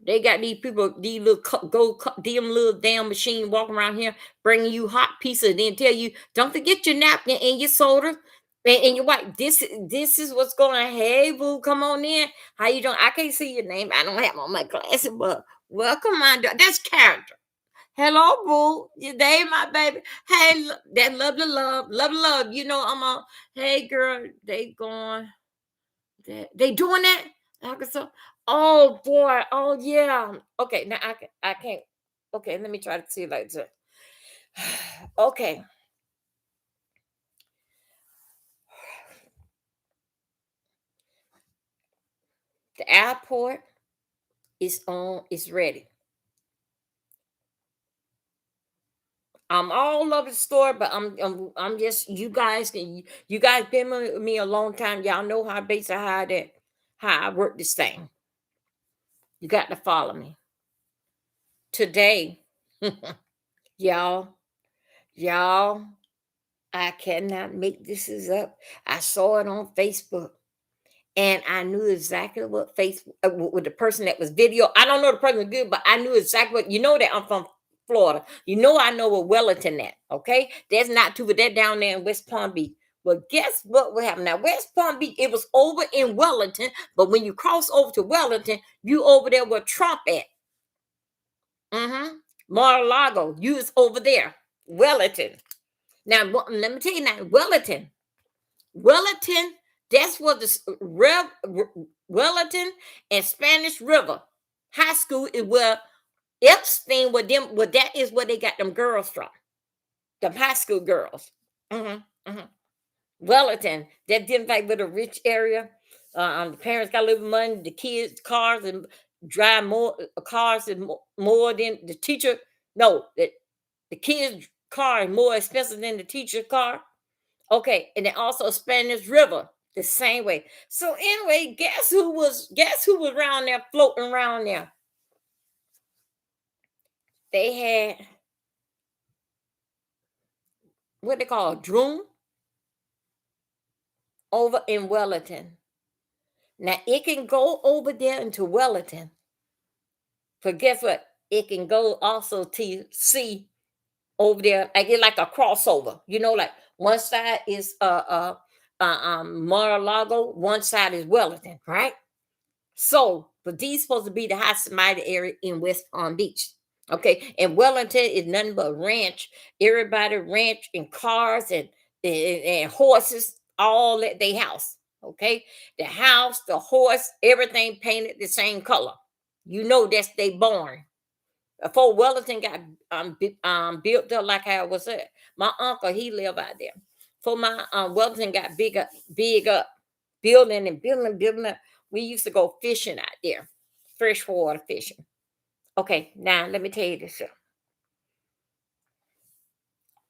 They got these people, these little them little damn machine walking around here bringing you hot pizza, and then tell you don't forget your napkin and your soda and your wife. This is what's going on. Hey boo, come on in. How you doing? I can't see your name. I don't have on my glasses, but welcome on. That's character. Hello, boo. Your day, my baby. Hey, that love. You know, I'm on. Hey, girl, they going. They doing that? Arkansas. Oh boy. Oh yeah. Okay. Now I can't. Okay. Let me try to see it like this. Okay. The airport is on. Is ready. I'm all over the store, but I'm just you guys been with me a long time. Y'all know how basic how I work this thing. You got to follow me today, y'all. Y'all, I cannot make this is up. I saw it on Facebook, and I knew exactly what Facebook with the person that was video. I don't know the person was good, but I knew exactly what. You know that I'm from Florida. You know I know where Wellington at. Okay, that's not too, but that down there in West Palm Beach. Well, guess what will happen now? West Palm Beach, it was over in Wellington, but when you cross over to Wellington, you over there where Trump at. Mm-hmm. Mar-a-Lago, you is over there. Wellington. Now, let me tell you now, Wellington, that's what Wellington and Spanish River High School is where Epstein with them, well, that is where they got them girls from, them high school girls. Hmm. Hmm. Wellington, that didn't like with a rich area. The parents got a little money, the kids, cars, and drive more cars and more than the teacher. No, the kids' car is more expensive than the teacher's car. Okay, and then also Spanish River the same way. So anyway, guess who was around there floating around there? They had what they call a droom over in Wellington. Now it can go over there into Wellington, but guess what? It can go also to see over there, like it's like a crossover. Like one side is Mar-a-Lago, one side is Wellington, right? So, but these supposed to be the high mighty area in West Palm Beach. Okay, and Wellington is nothing but ranch. Everybody ranch and cars and horses, all at their house. Okay, the house, the horse, everything painted the same color. That's they born. Before Wellington got built up like how it was at. My uncle, he lived out there. For my Wellington got big up, building and building up. We used to go fishing out there, freshwater fishing. Okay, now let me tell you this.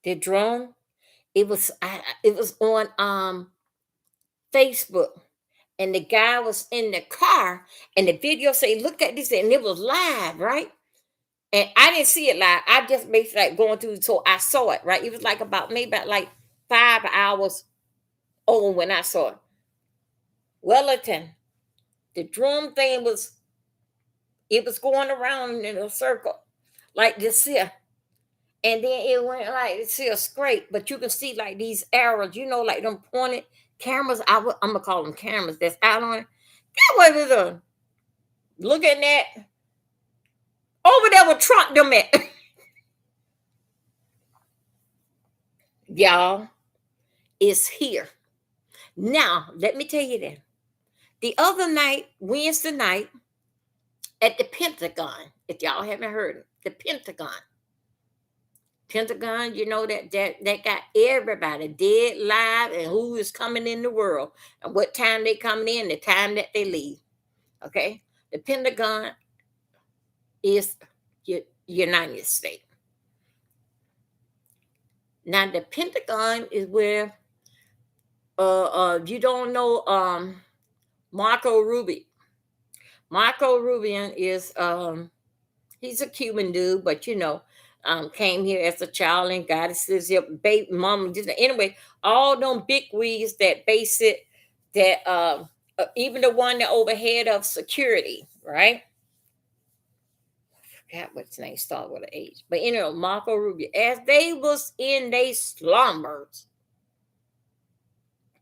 The drone, it was on Facebook, and the guy was in the car, and the video say, "Look at this," and it was live, right? And I didn't see it live. I just basically like going through, so I saw it, right? It was like about like 5 hours old when I saw it. Wellington, the drum thing it was going around in a circle like this here. And then it went like it's still straight, but you can see like these arrows, like them pointed cameras. I'm gonna call them cameras that's out on it. That what it is. Looking at over there with Trump them at. Y'all, it's here. Now, let me tell you that. The other night, Wednesday night, at the Pentagon, if y'all haven't heard it, the Pentagon, that got everybody dead live and who is coming in the world and what time they coming in, the time that they leave. Okay, the Pentagon is United States. Now the Pentagon is where you don't know Marco Rubio. Marco Rubio is he's a Cuban dude, but came here as a child and got his baby mama. Anyway, all them big wigs that base it, that even the one that overhead of security, right? I forgot what's name started with an H, but Marco Rubio, as they was in their slumbers,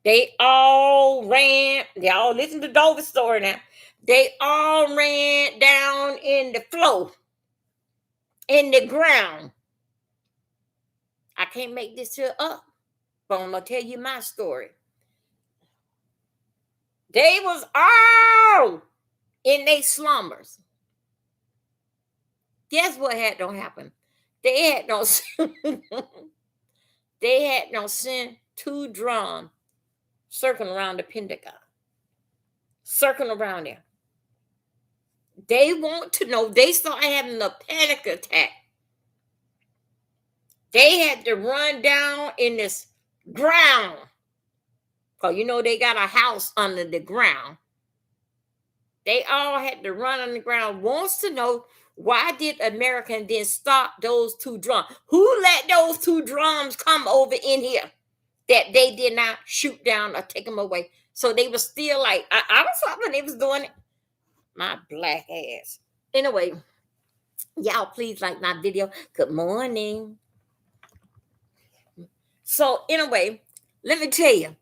they all ran. Y'all listen to Dover's story now. They all ran down in the floor, in the ground. I can't make this shit up, but I'm gonna tell you my story. They was all in their slumbers. Guess what had don't happen? They had no they had no sent two drums circling around the Pentagon, circling around there. They want to know. They started having a panic attack. They had to run down in this ground. Because they got a house under the ground. They all had to run on the ground. Wants to know, why did America then stop those two drums? Who let those two drums come over in here that they did not shoot down or take them away? So they were still like, I was when they was doing it. My black ass. Anyway, y'all please like my video. Good morning. So anyway, let me tell you,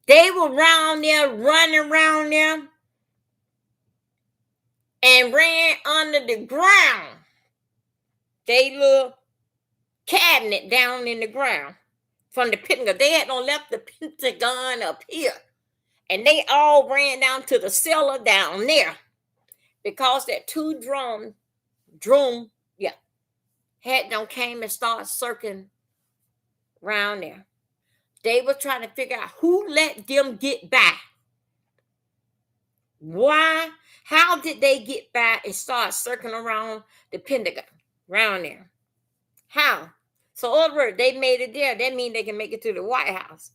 they were around there, running around there, and ran under the ground. They little cabinet down in the ground from the Pentagon. They had on left the Pentagon up here, and they all ran down to the cellar down there because that two drum, had them came and started circling around there. They were trying to figure out who let them get by. Why? How did they get by and start circling around the Pentagon? Around there. How? So, in other words, they made it there. That means they can make it to the White House.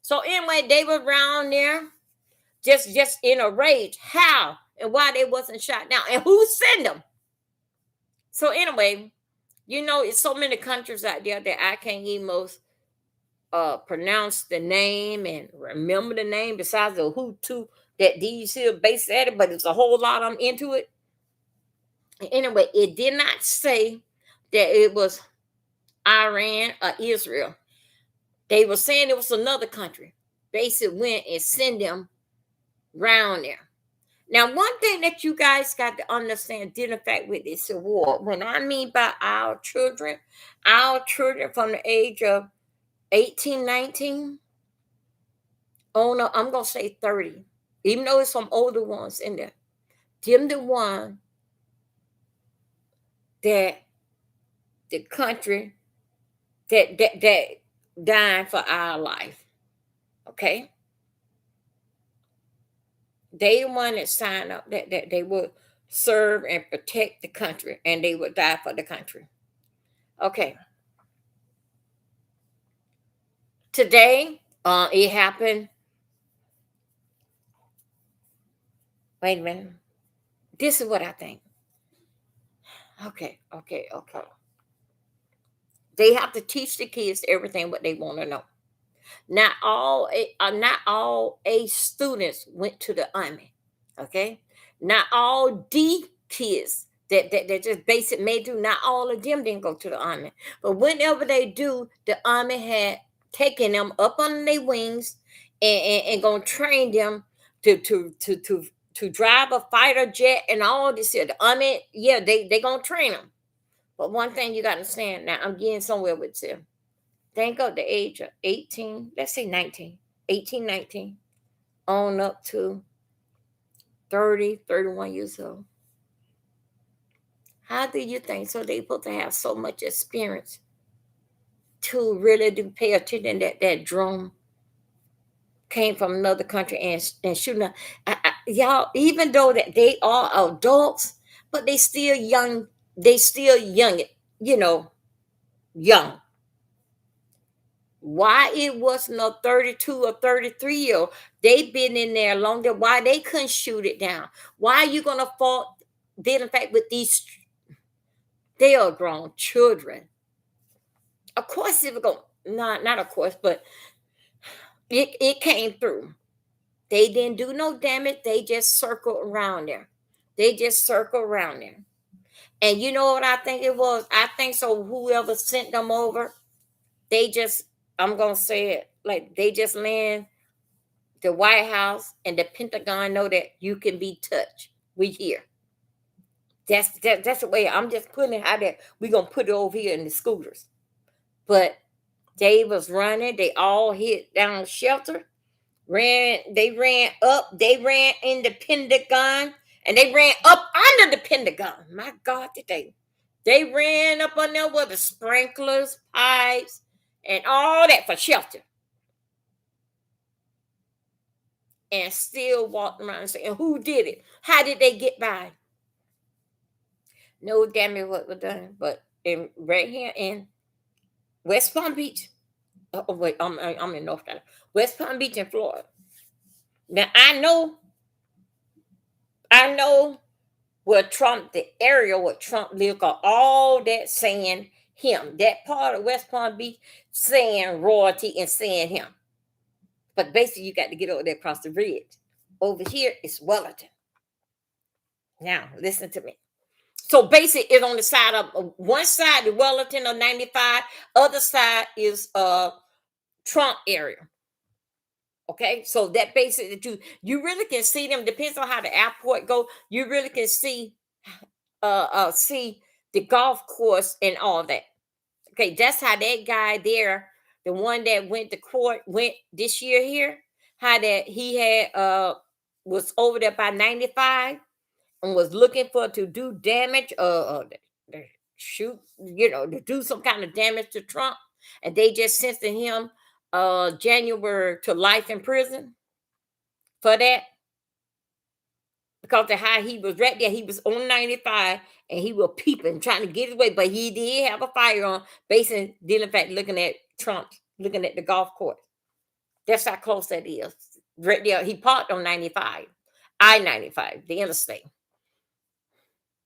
So, anyway, they were around there just in a rage. How and why they wasn't shot down and who sent them? So, anyway, it's so many countries out there that I can't even most pronounce the name and remember the name besides the Hutu that these here based at it, but it's a whole lot I'm into it. Anyway, it did not say that it was Iran or Israel. They were saying it was another country. Basically went and sent them round there. Now, one thing that you guys got to understand, dealing fact with this war, when I mean by our children from the age of 18, 19, oh no, I'm going to say 30, even though it's some older ones in there. Them the one that the country that died for our life. Okay? They the one that signed up that they would serve and protect the country and they would die for the country. Okay. Today, it happened. Wait a minute. This is what I think. Okay. They have to teach the kids everything what they want to know. Not all A students went to the army. Okay, not all D kids that just basic may do. Not all of them didn't go to the army, but whenever they do, the army had taken them up on their wings and gonna train them to drive a fighter jet and all this here. The army, yeah, they gonna train them. But one thing you got to understand. Now I'm getting somewhere with them. Think of the age of 18, let's say 19, 18, 19, on up to 30, 31 years old. How do you think so they supposed to have so much experience to really do pay attention that drone came from another country and shooting up? Y'all, even though that they are adults, but they still young, young. Why it wasn't a 32 or 33-year-old? They've been in there longer. Why they couldn't shoot it down? Why are you gonna fault them? In fact, with these, they are grown children. Of course, it was going not of course, but it came through. They didn't do no damage. They just circled around there. And you know what I think it was? I think so. Whoever sent them over, they just, I'm gonna say it like they just land the White House and the Pentagon know that you can be touched. We here. That's the way I'm just putting it out there. We're gonna put it over here in the scooters. But they was running, they all hit down shelter, they ran up, they ran in the Pentagon, and they ran up under the Pentagon. My God, today. They ran up on there with the sprinklers, pipes, and all that for shelter. And still walked around and saying, who did it? How did they get by? No damage what was done. But right here in West Palm Beach. Oh wait, I'm in North Carolina. West Palm Beach in Florida. Now I know where Trump, the area where Trump lived, got all that saying him. That part of West Palm Beach saying royalty and saying him. But basically, you got to get over there across the bridge. Over here is Wellington. Now, listen to me. So basically, it's on the side of one side, the Wellington of 95, other side is Trump area. Okay, so that basically you really can see them. Depends on how the airport go. You really can see the golf course and all that. Okay, that's how that guy there, the one that went to court, went this year here. How that he had was over there by 95 and was looking for to do damage, shoot, to do some kind of damage to Trump, and they just sent him January to life in prison for that, because of how he was right there. He was on 95 and he was peeping, trying to get his way, but he did have a firearm, basically dealing fact looking at Trump, looking at the golf course. That's how close that is. Right there, he parked on 95, I-95, the interstate.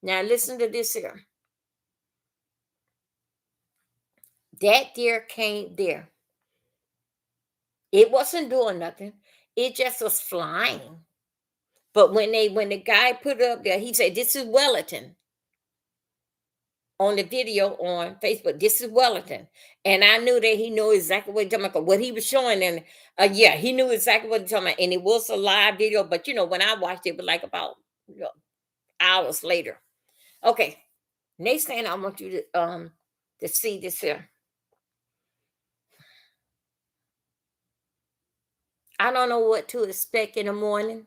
Now listen to this here. That deer came there. It wasn't doing nothing. It just was flying. But when the guy put it up there, he said, "This is Wellington." On the video on Facebook, this is Wellington. And I knew that he knew exactly what he's talking about. What he was showing, and yeah, he knew exactly what he's talking about. And it was a live video, but when I watched it was like about hours later. Okay. Next thing I want you to see this here. I don't know what to expect in the morning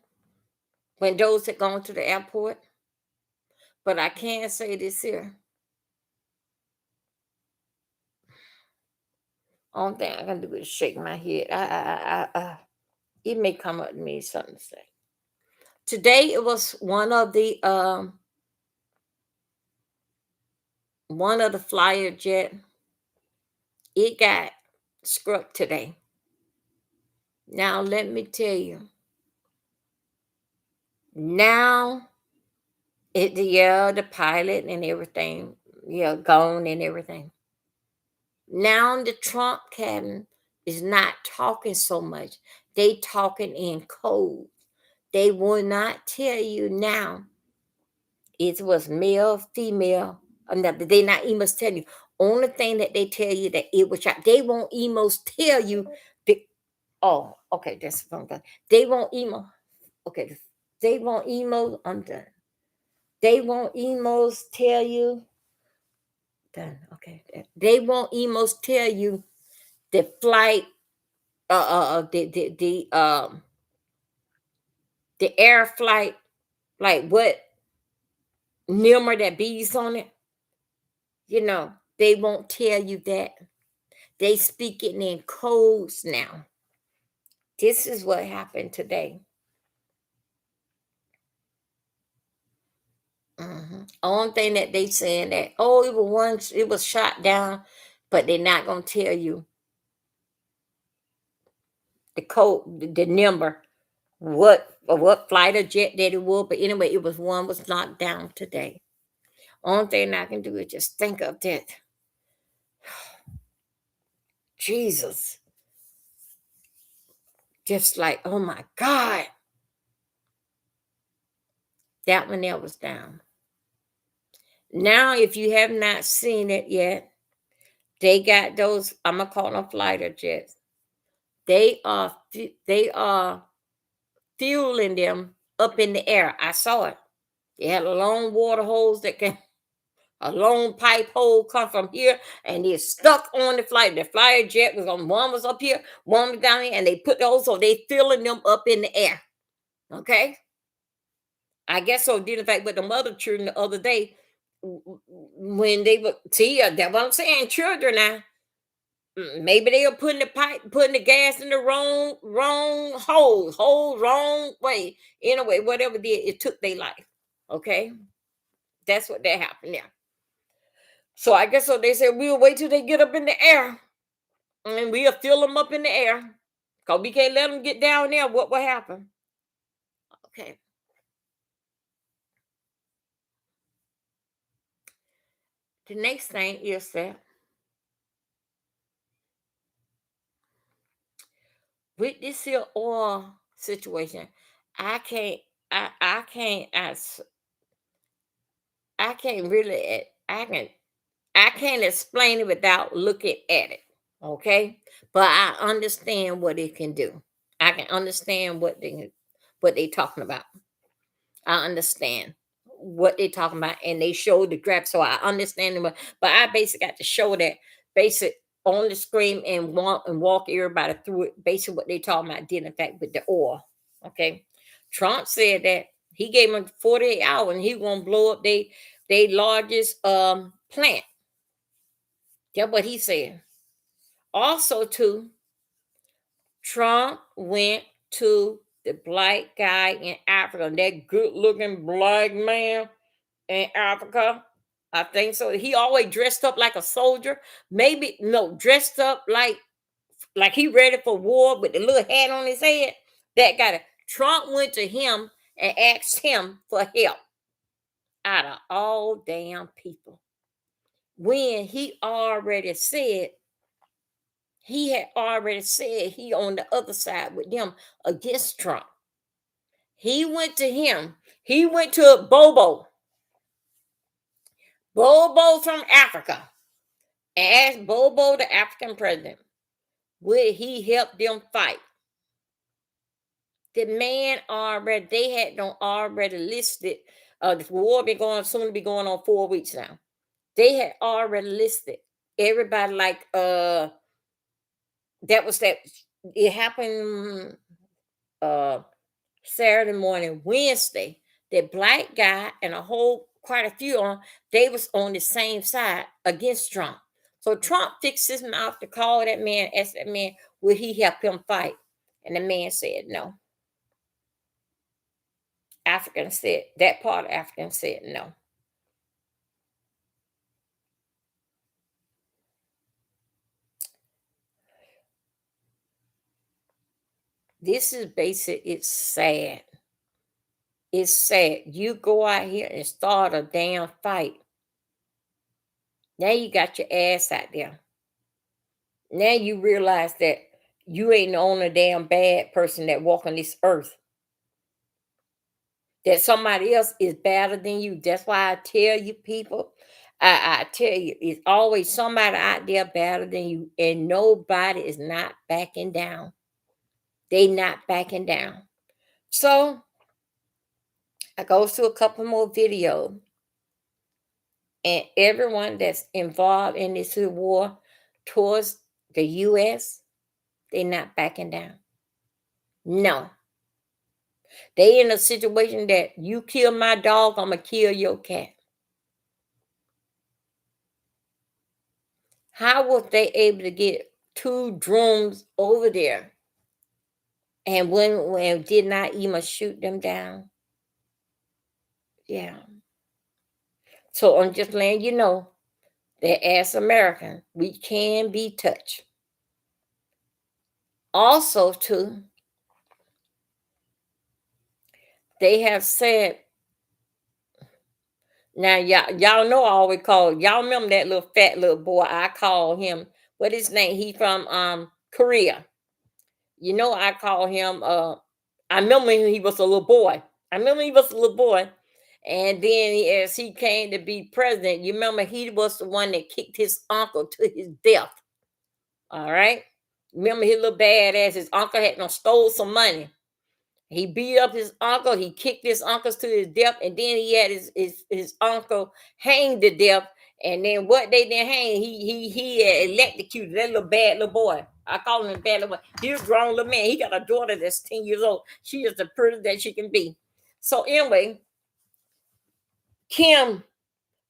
when those had gone to the airport, but I can say this here. Only thing I can do is shake my head. It may come up to me something to say. Today it was one of the flyer jet. It got struck today. Now let me tell you. Now the pilot and everything, gone and everything. Now the Trump cabinet is not talking so much. They talking in code. They will not tell you now it was male, female, or nothing. They not even tell you. Only thing that they tell you that it was shot. They won't even tell you the okay, that's phone call. They won't email. Okay, they won't email. I'm done. They won't emails tell you. Done. Okay. They won't emails tell you the flight, the air flight, like what number that bees on it. They won't tell you that. They speaking in codes now. This is what happened today. Only thing that they saying that it was shot down, but they're not gonna tell you the code, the number, what flight or jet that it was. But anyway, it was knocked down today. Only thing I can do is just think of that. Jesus. Just like, oh my God. That one there was down. Now, if you have not seen it yet, they got those, I'm gonna call them fighter jets. They are fueling them up in the air. I saw it. They had a long water hose a long pipe hole come from here, and they're stuck on the flight. The flyer jet one was up here, one was down here, and they put those, so they filling them up in the air. Okay. I guess so. Did in fact with the mother children the other day when they were that's what I'm saying. Children now, maybe they were putting the gas in the wrong hole wrong way. Anyway, whatever did it took their life. Okay, that's what that happened there. So I guess so. They said we'll wait till they get up in the air, and we'll fill them up in the air, cause we can't let them get down there. What will happen? Okay. The next thing is that with this here oil situation, I can't, I can't, I can't really, I can't explain it without looking at it. Okay, but I understand what it can do. I can understand what they talking about. I understand what they talking about, and they showed the graph, so I understand them. But I basically got to show that basic on the screen and walk everybody through it. Basically, what they talking about did in fact with the oil. Okay, Trump said that he gave them 48 hours and he gonna blow up they largest plant. That's what he said. Also, too, Trump went to the black guy in Africa, that good looking black man in Africa. I think so. He always dressed up like a soldier. Maybe no, dressed up like he ready for war with the little hat on his head. That guy. Trump went to him and asked him for help out of all damn people. When he had already said he on the other side with them against Trump. He went to him. He went to Bobo from Africa, and asked Bobo, the African president, would he help them fight? The man already, they had them already listed. The war been going soon to be going on 4 weeks now. They had already listed everybody like that was that it happened Saturday morning, Wednesday, that black guy and quite a few on they was on the same side against Trump. So Trump fixed his mouth to call that man, ask that man, would he help him fight? And the man said no. That part of African said no. This is basic, it's sad. It's sad. You go out here and start a damn fight. Now you got your ass out there. Now you realize that you ain't the only damn bad person that walk on this earth. That somebody else is better than you. That's why I tell you people, I tell you, it's always somebody out there better than you. And nobody is not backing down. They not backing down. So I go through a couple more videos. And everyone that's involved in this war towards the US, they not backing down. No. They in a situation that you kill my dog, I'm gonna kill your cat. How was they able to get 2 drones over there and when did not even shoot them down? Yeah. So I'm just letting you know that as Americans, we can be touched. Also, too, they have said, now y'all know I always call, y'all remember that little fat little boy, I call him, what his name? He from Korea. You know, I call him I remember when he was a little boy. I remember he was a little boy. And then as he came to be president, you remember he was the one that kicked his uncle to his death. All right. Remember his little badass, his uncle had stole some money. He beat up his uncle. He kicked his uncles to his death, and then he had his uncle hanged to death. And then what they didn't hang, he had electrocuted that little bad little boy. I call him a bad little boy. He's a grown little man. He got a daughter that's 10 years old. She is the prettiest that she can be. So anyway, Kim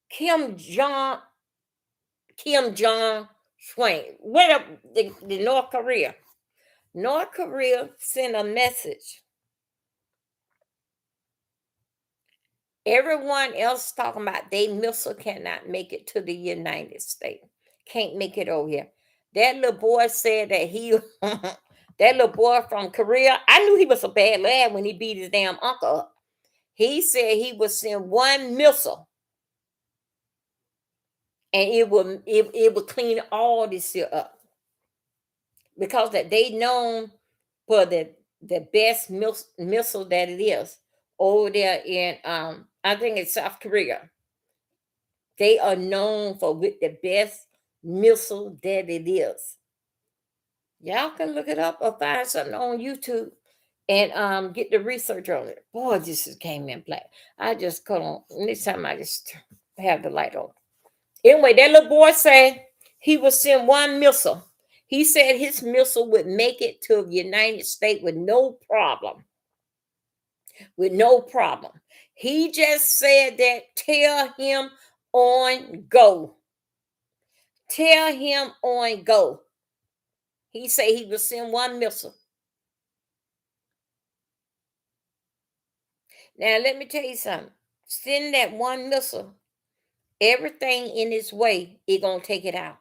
Kim Jong Kim Jong Swain. What up the North Korea? North Korea sent a message. Everyone else talking about they missile cannot make it to the United States. Can't make it over here. That little boy said that he that little boy from Korea, I knew he was a bad lad when he beat his damn uncle up. He said he would send one missile and it would clean all this here up. Because that they known for the best missile that it is over there in I think it's South Korea. They are known for with the best missile that it is. Y'all can look it up or find something on YouTube and get the research on it. Boy, this just came in black. I just cut on next time I just have the light on. Anyway, that little boy said he would send one missile. He said his missile would make it to the United States with no problem. With no problem. He just said that tell him on go. Tell him on go. He said he would send one missile. Now, let me tell you something. Send that one missile, everything in its way, it gonna take it out.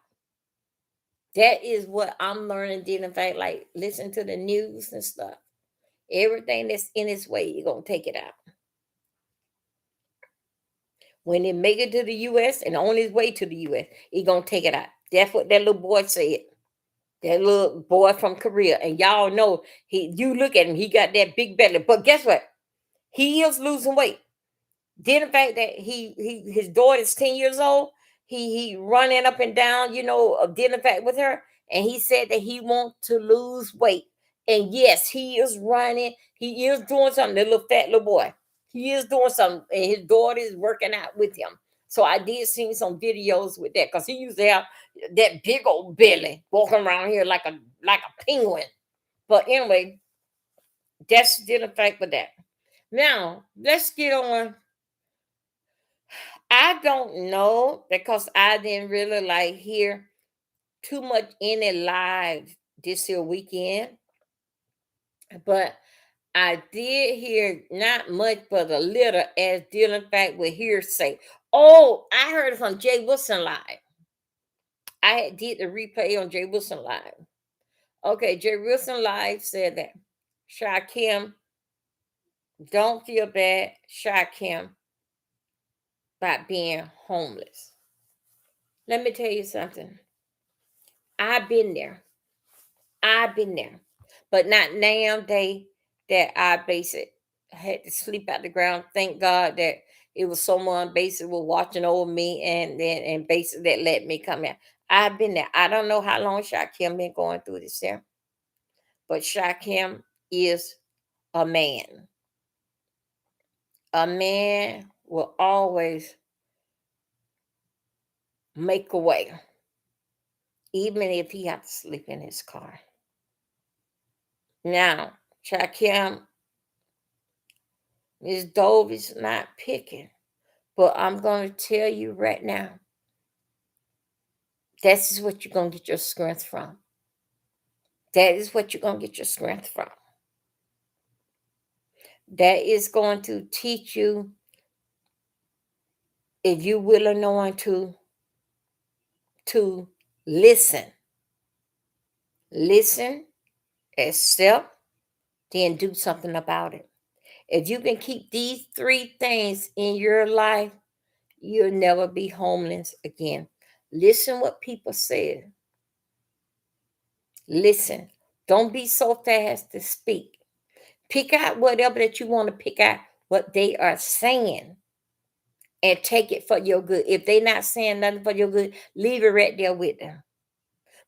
That is what I'm learning dealing fact. Like listen to the news and stuff. Everything that's in its way, you're gonna take it out. When it make it to the US and on its way to the US, he gonna take it out. That's what that little boy said. That little boy from Korea. And y'all know you look at him, he got that big belly. But guess what? He is losing weight. Did the fact that his daughter is 10 years old, he running up and down, did the fact with her, and he said that he wants to lose weight. And yes, he is running, he is doing something, the little fat little boy. He is doing something, and his daughter is working out with him. So I did see some videos with that because he used to have that big old belly walking around here like a penguin. But anyway, that's did the fact with that. Now let's get on. I don't know because I didn't really like hear too much in it live this here weekend, but I did hear not much but a little as dealing fact with hearsay. Oh, I heard it from Jay Wilson live. I had did the replay on Jay Wilson live. Okay, Jay Wilson live said that Shakim, don't feel bad, Shakim, about being homeless. Let me tell you something. I've been there. I've been there, but not now day that I basic had to sleep out the ground. Thank God that it was someone basically was watching over me and basically that let me come in. I've been there. I don't know how long Shakim been going through this here, but Shakim is a man. A man will always make a way, even if he have to sleep in his car. Now, Shakim, Miss Dove is not picking. But I'm going to tell you right now, this is what you're going to get your strength from. That is what you're going to get your strength from. That is going to teach you, if you will or knowing to listen. Listen, accept, then do something about it. If you can keep these three things in your life, you'll never be homeless again. Listen what people said. Listen. Don't be so fast to speak. Pick out whatever that you want to pick out, what they are saying, and take it for your good. If they're not saying nothing for your good, leave it right there with them.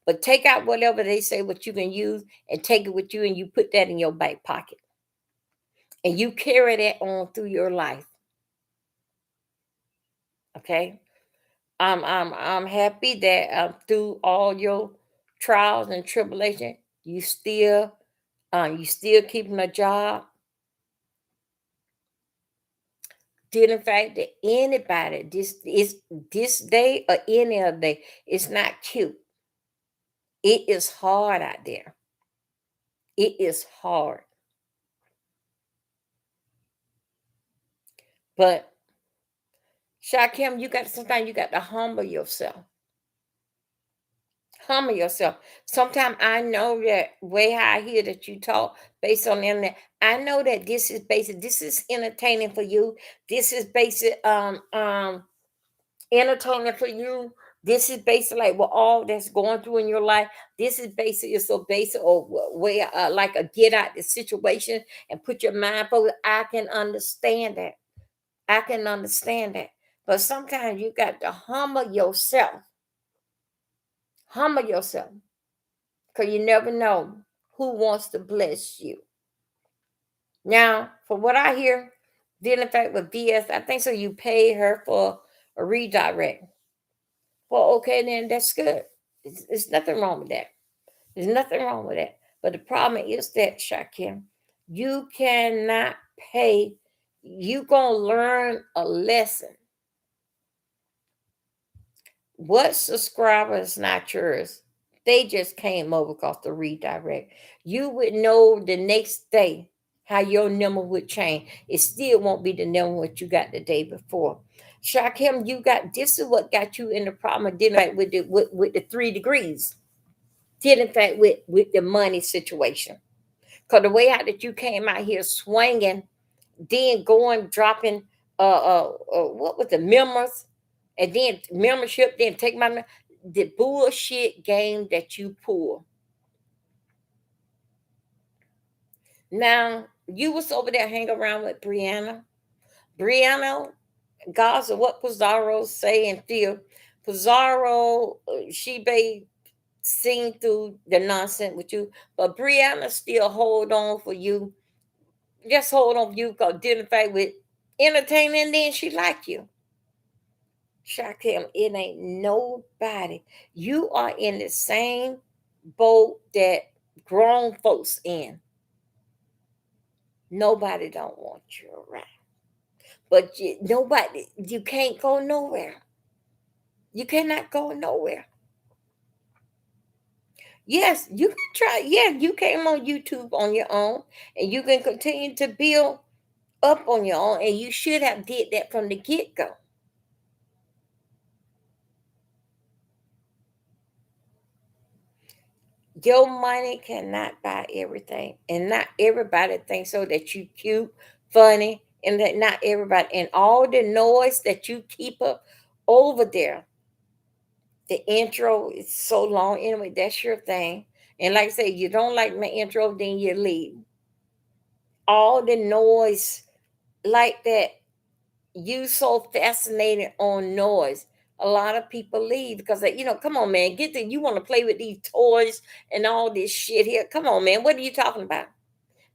But take out whatever they say, what you can use, and take it with you, and you put that in your back pocket. And you carry that on through your life. Okay? I'm happy that through all your trials and tribulation, you still keeping a job. Did in fact that anybody this day or any other day, it's not cute. It is hard out there. It is hard. But Shakim, sometimes you got to humble yourself. Humble yourself. Sometimes I know that way how I hear that you talk based on the internet. I know that this is entertaining for you. This is basic entertainment for you. This is basically like what all that's going through in your life. This is basically so basic or way like a get out the situation and put your mind focused. I can understand that. I can understand that. But sometimes you got to humble yourself. Humble yourself. Because you never know who wants to bless you. Now, for what I hear, dealing in fact with BS, I think so you pay her for a redirect. Well, okay, then that's good. There's nothing wrong with that. There's nothing wrong with that. But the problem is that, Shakim, you cannot pay. You going to learn a lesson. What subscriber is not yours? They just came over because the redirect. You would know the next day how your number would change. It still won't be the number what you got the day before. Shakim, you got this is what got you in the problem of dealing with the 3 degrees. Dealing fact with the money situation. Cause the way out that you came out here swinging, then going dropping what was the members, and then membership, then take the bullshit game that you pull. Now you was over there hanging around with Brianna. Brianna, Gaza, what Pizarro say and feel. Pizarro, she be seen through the nonsense with you, but Brianna still hold on for you. Just hold on for you because didn't fight with entertaining, and then she like you. Shakim, it ain't nobody. You are in the same boat that grown folks in. Nobody don't want you around. But nobody, you can't go nowhere. You cannot go nowhere. Yes, you can try. Yeah, you came on YouTube on your own, and you can continue to build up on your own, and you should have did that from the get go. Your money cannot buy everything, and not everybody thinks so that you cute, funny, and that not everybody and all the noise that you keep up over there. The intro is so long anyway. That's your thing. And like I say, you don't like my intro, then you leave. All the noise like that. You so fascinated on noise. A lot of people leave because come on, man, you want to play with these toys and all this shit here. Come on, man, what are you talking about?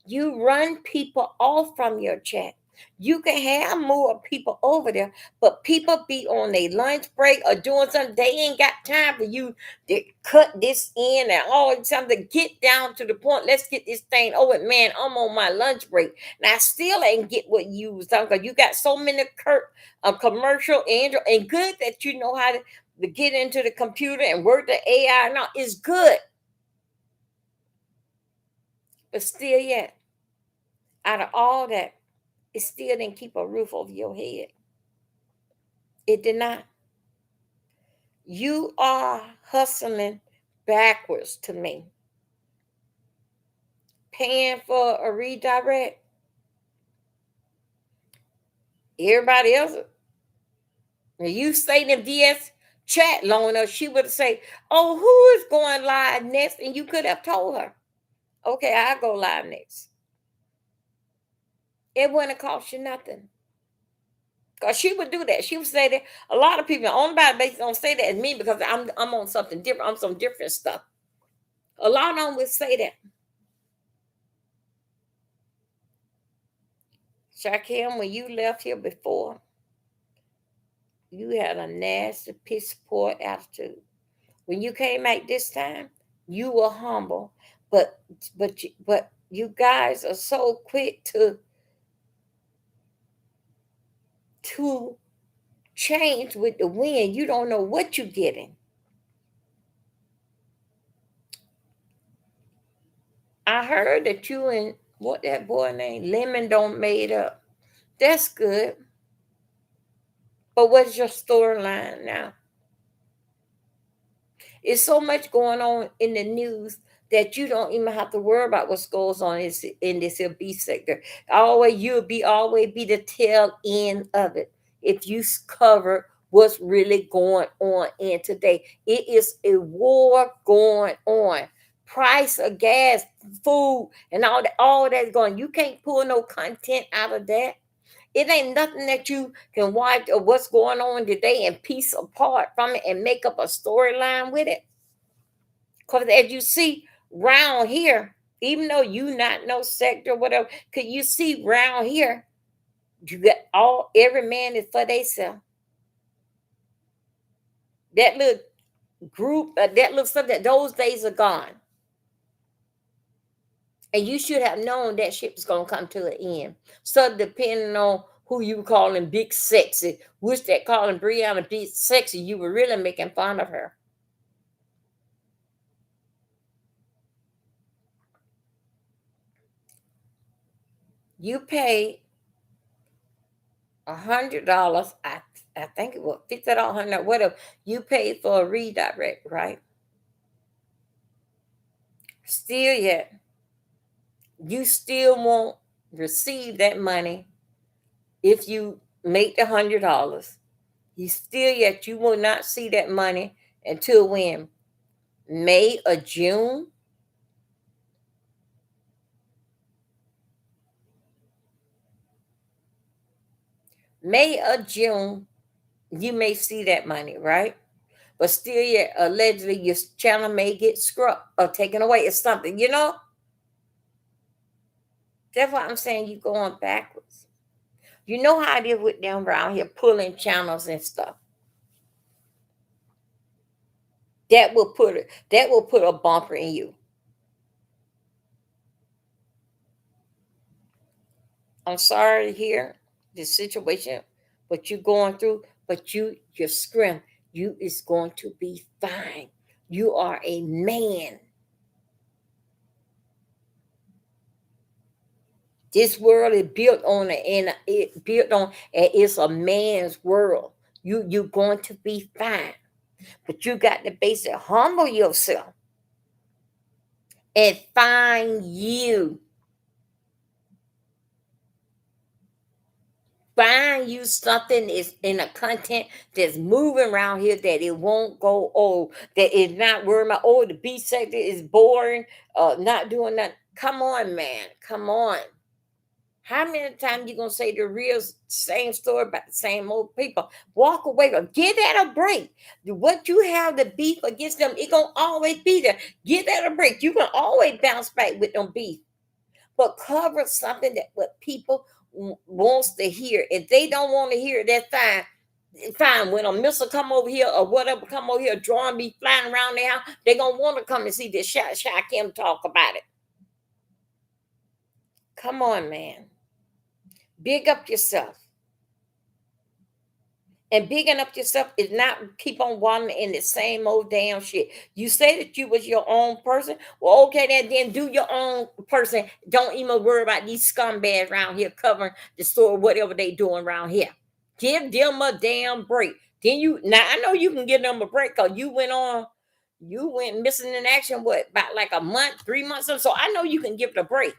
You run people off from your chat. You can have more people over there, but people be on their lunch break or doing something. They ain't got time for you to cut this in and all the time to get down to the point. Let's get this thing over. Man, I'm on my lunch break. Now I still ain't get what you was talking about. You got so many commercial and good that you know how to get into the computer and work the AI. Now it's good, but still yet. Out of all that, it still didn't keep a roof over your head. It did not. You are hustling backwards to me. Paying for a redirect. Everybody else, when you stayed in VS chat long enough, she would say, "Oh, who is going live next?" And you could have told her, "Okay, I'll go live next." It wouldn't cost you nothing. Because she would do that. She would say that a lot of people on by base don't say that as me because I'm on something different. I'm some different stuff. A lot of them would say that. Shakim, when you left here before, you had a nasty piss poor attitude. When you came back this time, you were humble. But you guys are so quick to change with the wind. You don't know what you're getting. I heard that you and what that boy named Lemon don't made up. That's good. But what's your storyline now? It's so much going on in the news that you don't even have to worry about what goes on in this here B sector. Always be the tail end of it if you cover what's really going on in today. It is a war going on. Price of gas, food, and all that's going. You can't pull no content out of that. It ain't nothing that you can watch of what's going on today and piece apart from it and make up a storyline with it. Because as you see round here, even though you not no sector, whatever, could you see round here, you got every man is for themselves. That little group, that little stuff, that those days are gone. And you should have known that shit was gonna come to an end. So depending on who you calling big sexy, which that calling Brianna big sexy, you were really making fun of her. You pay $100. I think it was $50, 100, whatever. You paid for a redirect, right? Still yet, you still won't receive that money if you make the $100. You still yet you will not see that money until when? May or June? May or June, you may see that money, right? But still yet, allegedly, your channel may get scrubbed or taken away or something, you know? That's why I'm saying you going backwards. You know how it is with them around here pulling channels and stuff. That will put a bumper in you. I'm sorry to hear the situation, what you're going through, but your strength, you is going to be fine. You are a man. This world is built on and it built on and it's a man's world. You're going to be fine. But you got to basically humble yourself and find you. Find you something is in a content that's moving around here that it won't go old, that is not worrying about, oh, the B sector is boring, not doing that. Come on, man. Come on. How many times you gonna say the real same story about the same old people? Walk away from give that a break. What you have the beef against them, it gonna always be there. Give that a break. You can always bounce back with them beef. But cover something that what people wants to hear. If they don't want to hear it, that's fine. Fine. When a missile come over here or whatever come over here, drone be flying around their house, they gonna want to come and see this Shy Kim talk about it. Come on, man. Big up yourself. And bigging up yourself is not keep on wallowing in the same old damn shit. You say that you was your own person. Well, okay, then do your own person. Don't even worry about these scumbags around here covering the store, whatever they doing around here. Give them a damn break. Then you now I know you can give them a break because you went missing in action, what, about like a month, 3 months or so. I know you can give it a break.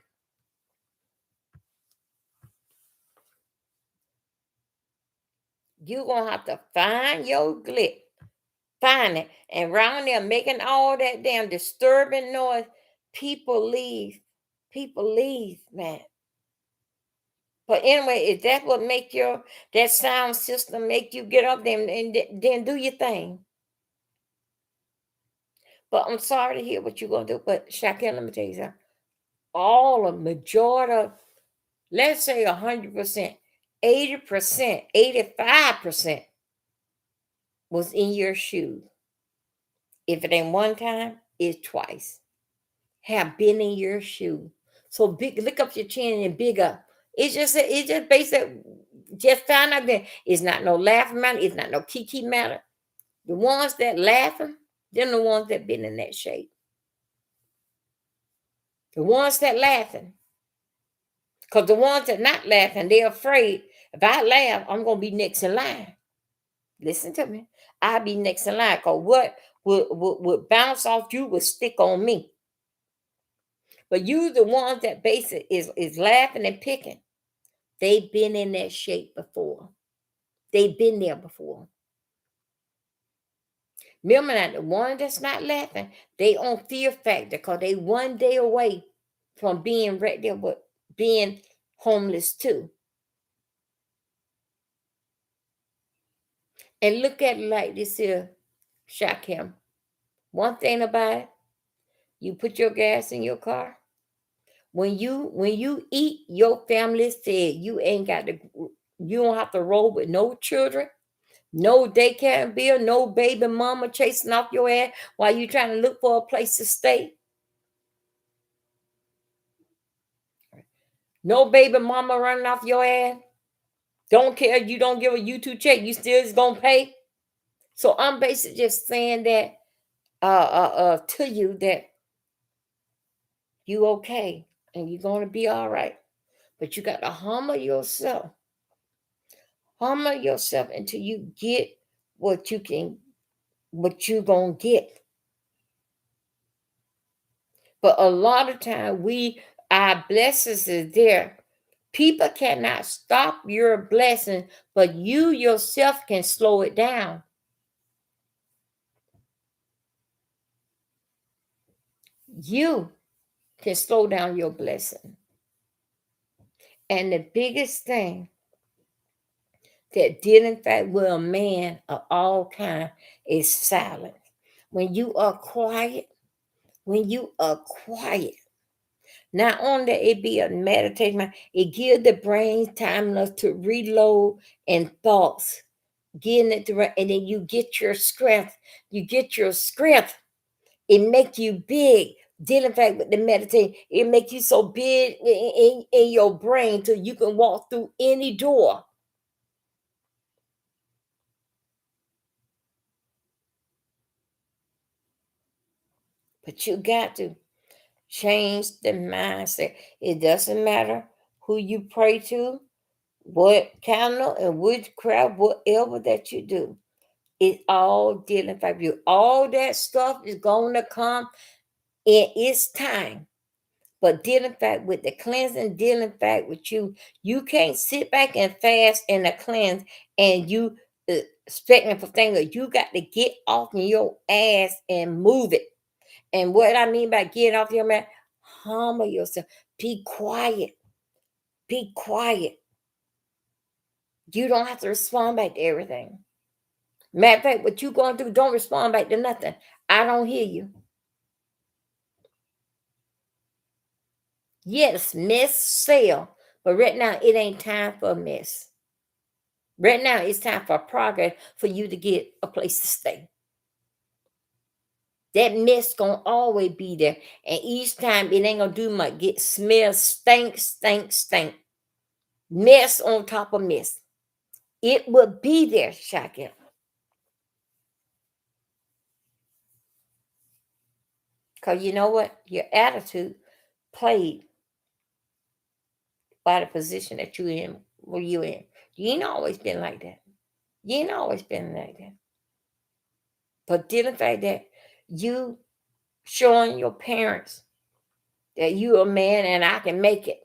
You gonna have to find your glitch. Find it. And around there making all that damn disturbing noise, people leave. People leave, man. But anyway, if that's what make your that sound system make you get up there then do your thing. But I'm sorry to hear what you're gonna do. But Shaquille, let me tell you something. All of majority of, let's say 100%, 80%, 85% was in your shoes. If it ain't one time, it's twice. Have been in your shoe. So big, lick up your chin and big up. It's just basic. Just find out that it's not no laughing matter. It's not no kiki matter. The ones that laughing, they're the ones that been in that shape. The ones that laughing, because the ones that not laughing, they're afraid. If I laugh, I'm gonna be next in line. Listen to me. I'll be next in line. Cause what would bounce off you would stick on me. But you, the ones that basic is laughing and picking. They've been in that shape before. They've been there before. Remember that the one that's not laughing, they on fear factor because they one day away from being right there with being homeless too. And look at it like this here, Shakim. One thing about it, you put your gas in your car. When you eat, your family said you don't have to roll with no children. No daycare bill, no baby mama chasing off your ass while you trying to look for a place to stay. No baby mama running off your ass. Don't care you don't give a YouTube check, you still is gonna pay. So I'm basically just saying that to you that you okay and you're gonna be all right. But you got to humble yourself. Humble yourself until you get what you gonna get. But a lot of time our blessings is there. People cannot stop your blessing, but you yourself can slow it down. You can slow down your blessing. And the biggest thing that dealing fact with a man of all kind is silence. When you are quiet, not only it be a meditation, it gives the brain time enough to reload and thoughts, getting it to, and then you get your strength. You get your strength. It make you big. Dealing fact with the meditation, it make you so big in your brain till you can walk through any door. But you got to change the mindset. It doesn't matter who you pray to, what candle and witchcraft, whatever that you do. It's all dealing with you. All that stuff is going to come in its time. But dealing fact with the cleansing, dealing fact with you, you can't sit back and fast and a cleanse and you expecting for things. You got to get off your ass and move it. And what I mean by getting off your mat, humble yourself. Be quiet. Be quiet. You don't have to respond back to everything. Matter of fact, what you going to do, don't respond back to nothing. I don't hear you. Yes, mess sell. But right now, it ain't time for a mess. Right now, it's time for progress for you to get a place to stay. That mess gonna always be there. And each time it ain't gonna do much. Get smell, stink. Mess on top of mess. It will be there, Shakim. Because you know what? Your attitude played by the position that you in, where you in. You ain't always been like that. You ain't always been like that. But didn't the fact that you showing your parents that you a man and I can make it.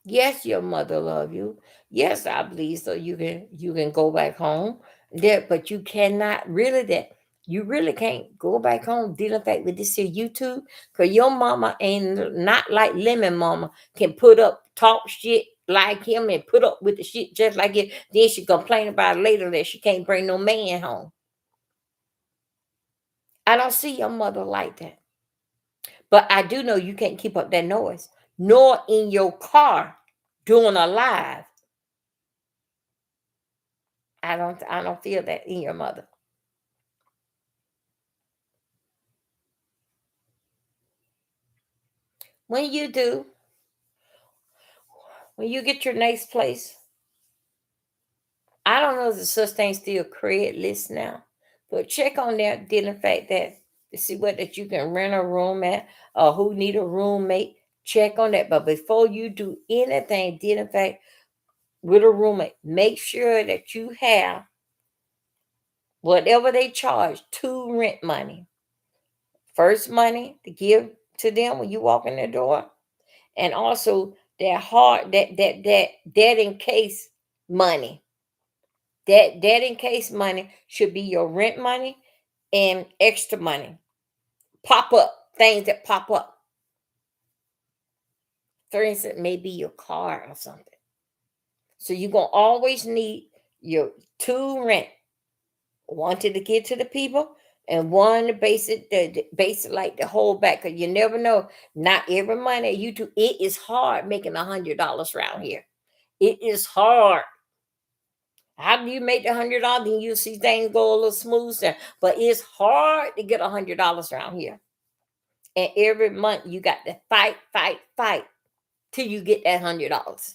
Yes, your mother love you. Yes, I believe so. You can go back home. There, but you cannot really that. You really can't go back home dealing fact with this here YouTube. Cause your mama ain't not like Lemon Mama can put up talk shit like him and put up with the shit just like it. Then she complain about it later that she can't bring no man home. I don't see your mother like that. But I do know you can't keep up that noise, nor in your car doing a live. I don't feel that in your mother. When you do, when you get your next place, I don't know if the such thing still cred list now, but check on that dealing fact that to see what that you can rent a room at or who need a roommate. Check on that. But before you do anything dealing fact with a roommate, make sure that you have whatever they charge to rent money. First money to give to them when you walk in their door, and also that hard that in case money. That in case money should be your rent money and extra money. Pop up things that pop up. For instance, maybe your car or something. So you're gonna always need your two rent. Wanted to get to the people and one to base it like the whole back because you never know. Not every money you do, it is hard making $100 around here. It is hard. How do you make $100? Then you see things go a little smoother, but it's hard to get $100 around here. And every month you got to fight till you get that $100.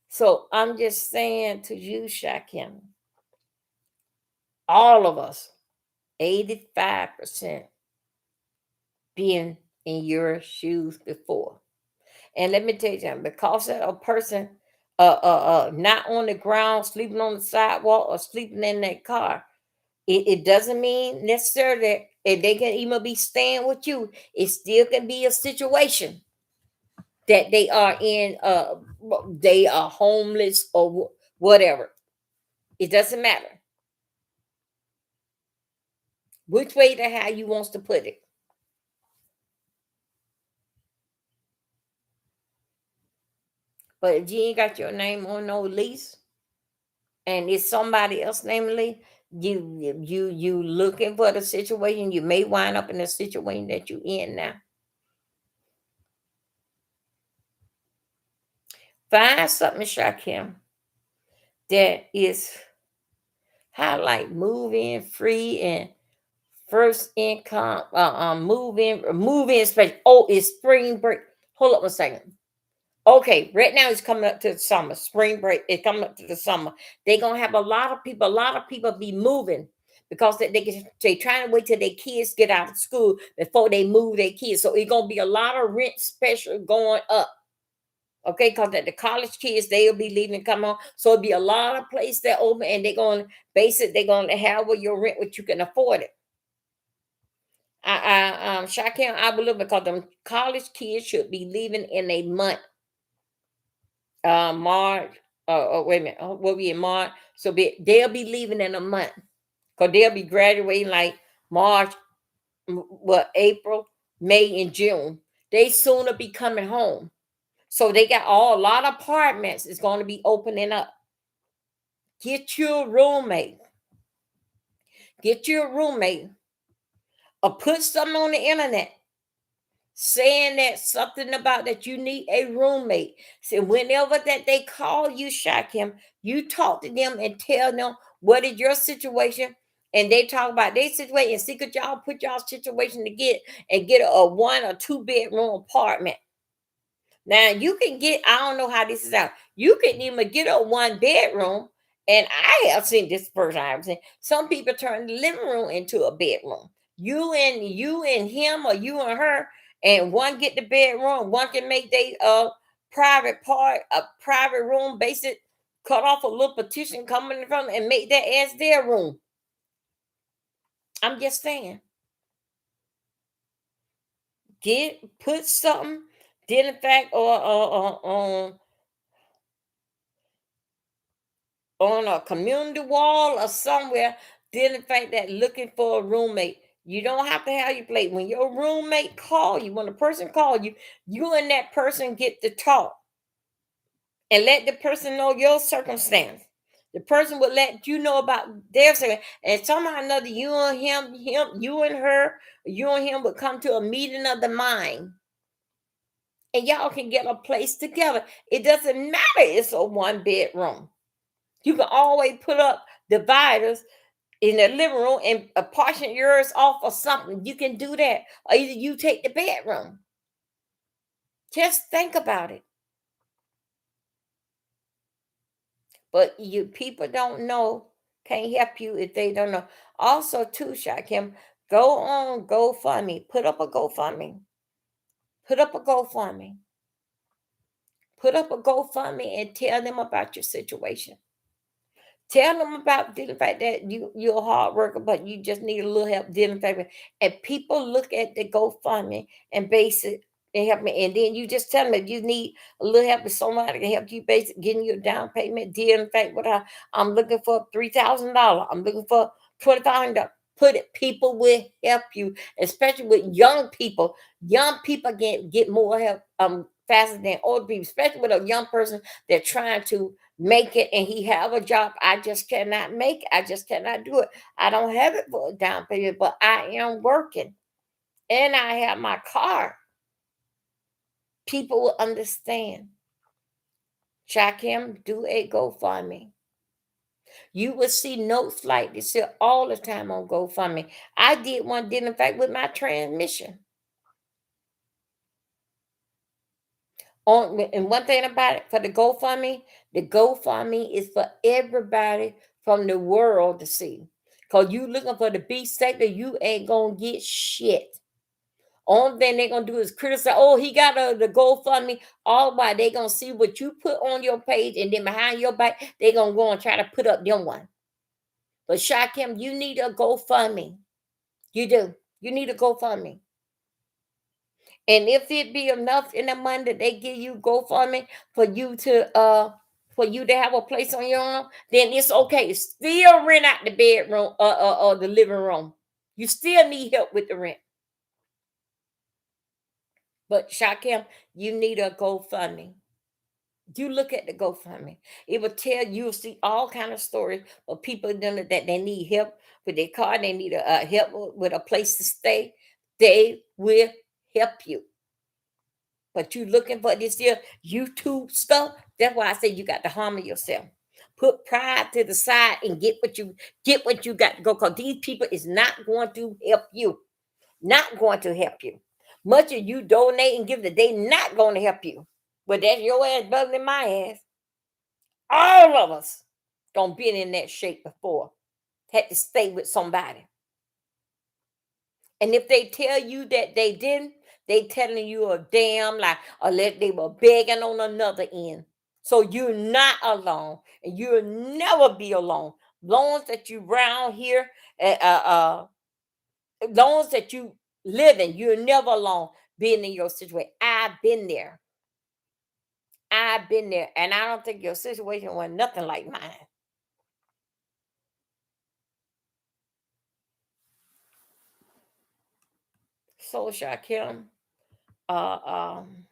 So I'm just saying to you, Shakim, all of us, 85% being in your shoes before. And let me tell you something, because of a person not on the ground, sleeping on the sidewalk or sleeping in that car, it doesn't mean necessarily that they can even be staying with you. It still can be a situation that they are in, they are homeless or whatever. It doesn't matter which way to how you wants to put it. But if you ain't got your name on no lease and it's somebody else namely, you looking for the situation, you may wind up in the situation that you in now. Find something, Shakim, that is highlight move in free and first income, move in special. Oh, it's spring break. Hold up a second. Okay, right now it's coming up to the summer. Spring break is coming up to the summer. They're gonna have a lot of people be moving because they trying to wait till their kids get out of school before they move their kids. So it's gonna be a lot of rent special going up. Okay, because the college kids they'll be leaving come on. So it'll be a lot of places that open and they're gonna they're gonna have with your rent what you can afford it. Shakim, I believe because them college kids should be leaving in a month. March. Wait a minute. We'll be in March. So they'll be leaving in a month because they'll be graduating like March, April, May, and June. They sooner be coming home. So they got a lot of apartments is going to be opening up. Get your roommate. Get your roommate. Or put something on the internet saying that something about that you need a roommate. So whenever that they call you, Shakim, you talk to them and tell them what is your situation, and they talk about their situation and see could y'all put y'all situation to get a 1 or 2 bedroom apartment. Now you can get, I don't know how this is out. You can even get a 1 bedroom. And I have seen this first I have seen. Some people turn the living room into a bedroom. You and him or you and her, and one get the bedroom, one can make they private part, a private room, basic cut off a little partition coming from and make that as their room. I'm just saying. Put something, did in fact, or on a community wall or somewhere, then the fact that looking for a roommate. You don't have to have your plate. When your roommate call you, when the person call you, you and that person get to talk and let the person know your circumstance. The person will let you know about their circumstance. And somehow or another, you and you and her, you and him would come to a meeting of the mind. And y'all can get a place together. It doesn't matter, it's a 1 bedroom. You can always put up dividers in the living room and partition yours off or something. You can do that. Or either you take the bedroom. Just think about it. But you people don't know, can't help you if they don't know. Also, too, Shakim, go on GoFundMe. Put up a GoFundMe. Put up a GoFundMe. Put up a GoFundMe and tell them about your situation. Tell them about the fact that you're a hard worker, but you just need a little help dealing with it. And people look at the GoFundMe and base it and help me. And then you just tell them if you need a little help with somebody can help you base it, getting your down payment, dealing with fact what I'm looking for $3,000. I'm looking for $2,500. Put it, people will help you, especially with young people. Young people get more help faster than old people, especially with a young person that's trying to make it and he have a job. I just cannot make it. I just cannot do it. I don't have it for a down payment, but I am working and I have my car. People will understand. Shakim, do a GoFundMe. You will see notes like this here all the time on GoFundMe. I did one, did in fact, with my transmission. And one thing about it, for the GoFundMe is for everybody from the world to see. Because you looking for the B sector, you ain't gonna get shit. Only thing they're gonna do is criticize. Oh, he got the GoFundMe. All while they gonna see what you put on your page, and then behind your back, they gonna go and try to put up them one. But Shakim, you need a GoFundMe. You do. You need a GoFundMe. And if it be enough in the money that they give you GoFundMe for you to have a place on your own, then it's okay. Still rent out the bedroom or the living room. You still need help with the rent. But Shakim, you need a GoFundMe. You look at the GoFundMe. It will tell you'll see all kind of stories of people doing it that they need help with their car. They need help with a place to stay. They will help you. But you looking for this here YouTube stuff. That's why I say you got to harm yourself. Put pride to the side and get what you got to go. Because these people is not going to help you. Not going to help you. Much as you donate and give, they not going to help you. But that's your ass better than my ass. All of us don't been in that shape before. Had to stay with somebody. And if they tell you that they didn't, they telling you a damn lie, unless they were begging on another end. So you're not alone, and you'll never be alone. Long as that you round here, long as that you living, you're never alone. Being in your situation, I've been there. I've been there, and I don't think your situation was nothing like mine. So Shakim, uh, um,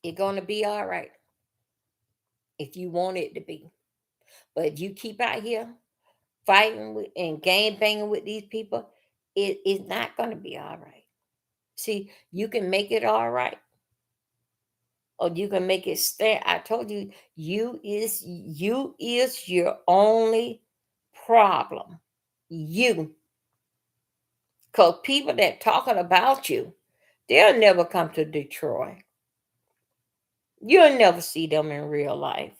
it's gonna be all right if you want it to be. But if you keep out here fighting with and game banging with these people, it is not gonna be all right. See, you can make it all right, or you can make it stay. I told you, you is your only problem. You, because people that talking about you, they'll never come to Detroit. You'll never see them in real life.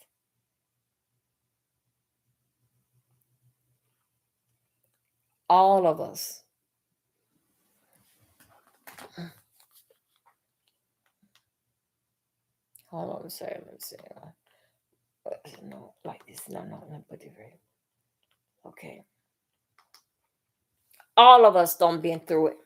All of us. Hold on a second. Let me see. No, like this. No, no, let me put it right. Okay. All of us don't been through it.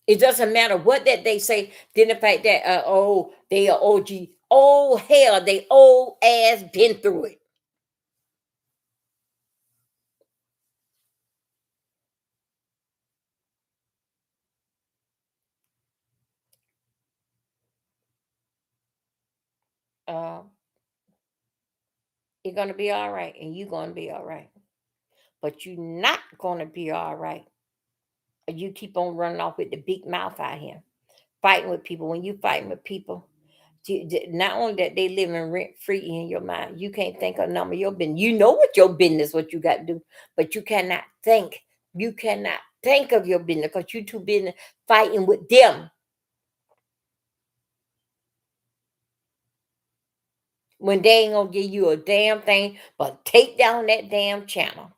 It doesn't matter what that they say. Then the fact that oh, they are OG. Oh hell, they old ass been through it. Uh, you're gonna be all right, and you're gonna be all right. But you're not gonna be all right. You keep on running off with the big mouth out here, fighting with people. When you fighting with people, not only that they living rent free in your mind, you can't think of none of your business. You know what your business, what you got to do, but you cannot think. You cannot think of your business because you too busy fighting with them. When they ain't gonna give you a damn thing, but take down that damn channel.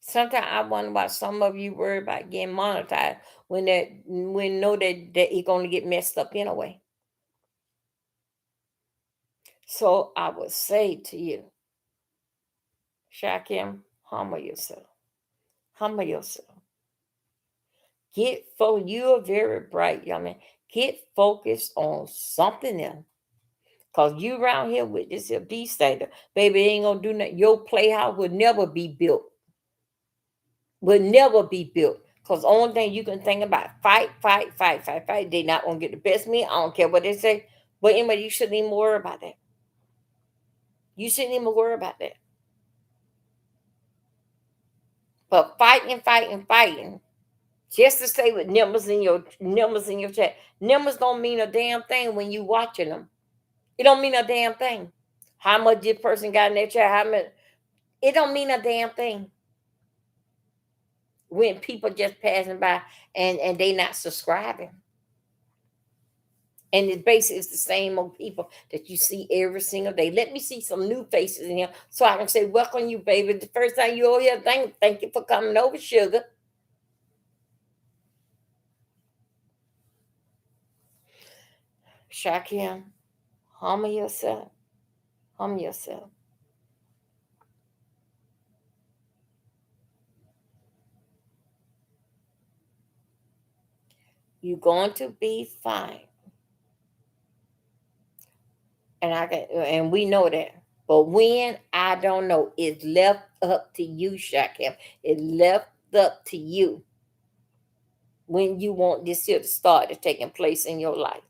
Sometimes I wonder why some of you worry about getting monetized when know that it's gonna get messed up anyway. So I would say to you, Shakim, humble yourself. Humble yourself. You're very bright, young man. Get focused on something else. Cause you around here with this here B state, baby, ain't gonna do nothing. Your playhouse will never be built. Will never be built. Cause only thing you can think about, fight, fight, fight, fight, fight. They not gonna get the best of me. I don't care what they say. But anyway, you shouldn't even worry about that. You shouldn't even worry about that. But fighting, fighting, fighting. Just to stay with numbers in your chat. Numbers don't mean a damn thing when you watching them. It don't mean a damn thing. How much this person got in their chat, how much it don't mean a damn thing when people just passing by and they not subscribing. And it basically is the same old people that you see every single day. Let me see some new faces in here so I can say, welcome you, baby. The first time you over here, thank you for coming over, sugar. Shakim, humble yourself. Humble yourself. You're going to be fine. And we know that. But when, I don't know. It's left up to you, Shakim. It's left up to you when you want this here to start to taking place in your life.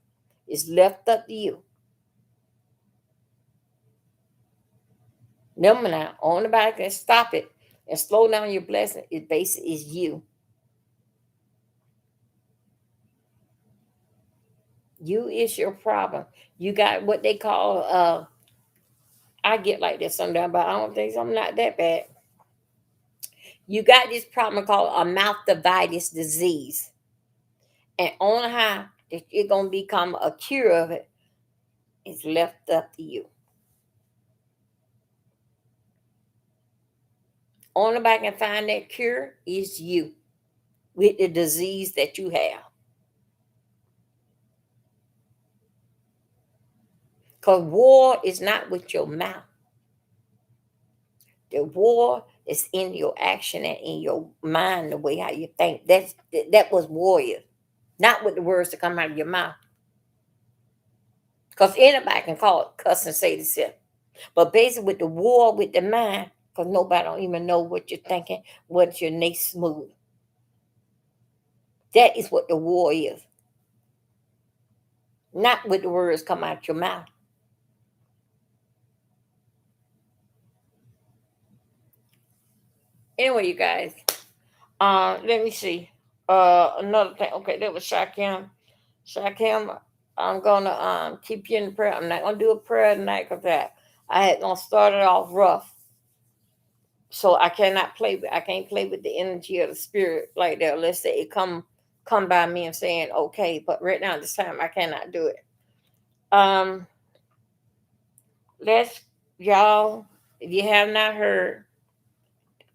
It's left up to you. Remember now, on the back and stop it and slow down your blessing. It basically is you. You is your problem. You got what they call I get like this sometimes, but I don't think I'm not that bad. You got this problem called a mouth divided disease. And on how it's gonna become a cure of it is left up to you. On the back and find that cure is you with the disease that you have. Because war is not with your mouth. The war is in your action and in your mind, the way how you think. That was warrior, not with the words that come out of your mouth. Because anybody can call it cuss and say this here. But basically with the war with the mind, because nobody don't even know what you're thinking, what's your next move. That is what the war is. Not with the words come out your mouth. Anyway, you guys, let me see. Another thing. Okay, that was Shakim. Shakim, I'm gonna keep you in the prayer. I'm not gonna do a prayer tonight because that I had gonna start it off rough. So I cannot play with I can't play with the energy of the spirit like that. Let's say it come by me and saying okay, but right now this time I cannot do it. Um let's y'all, if you have not heard,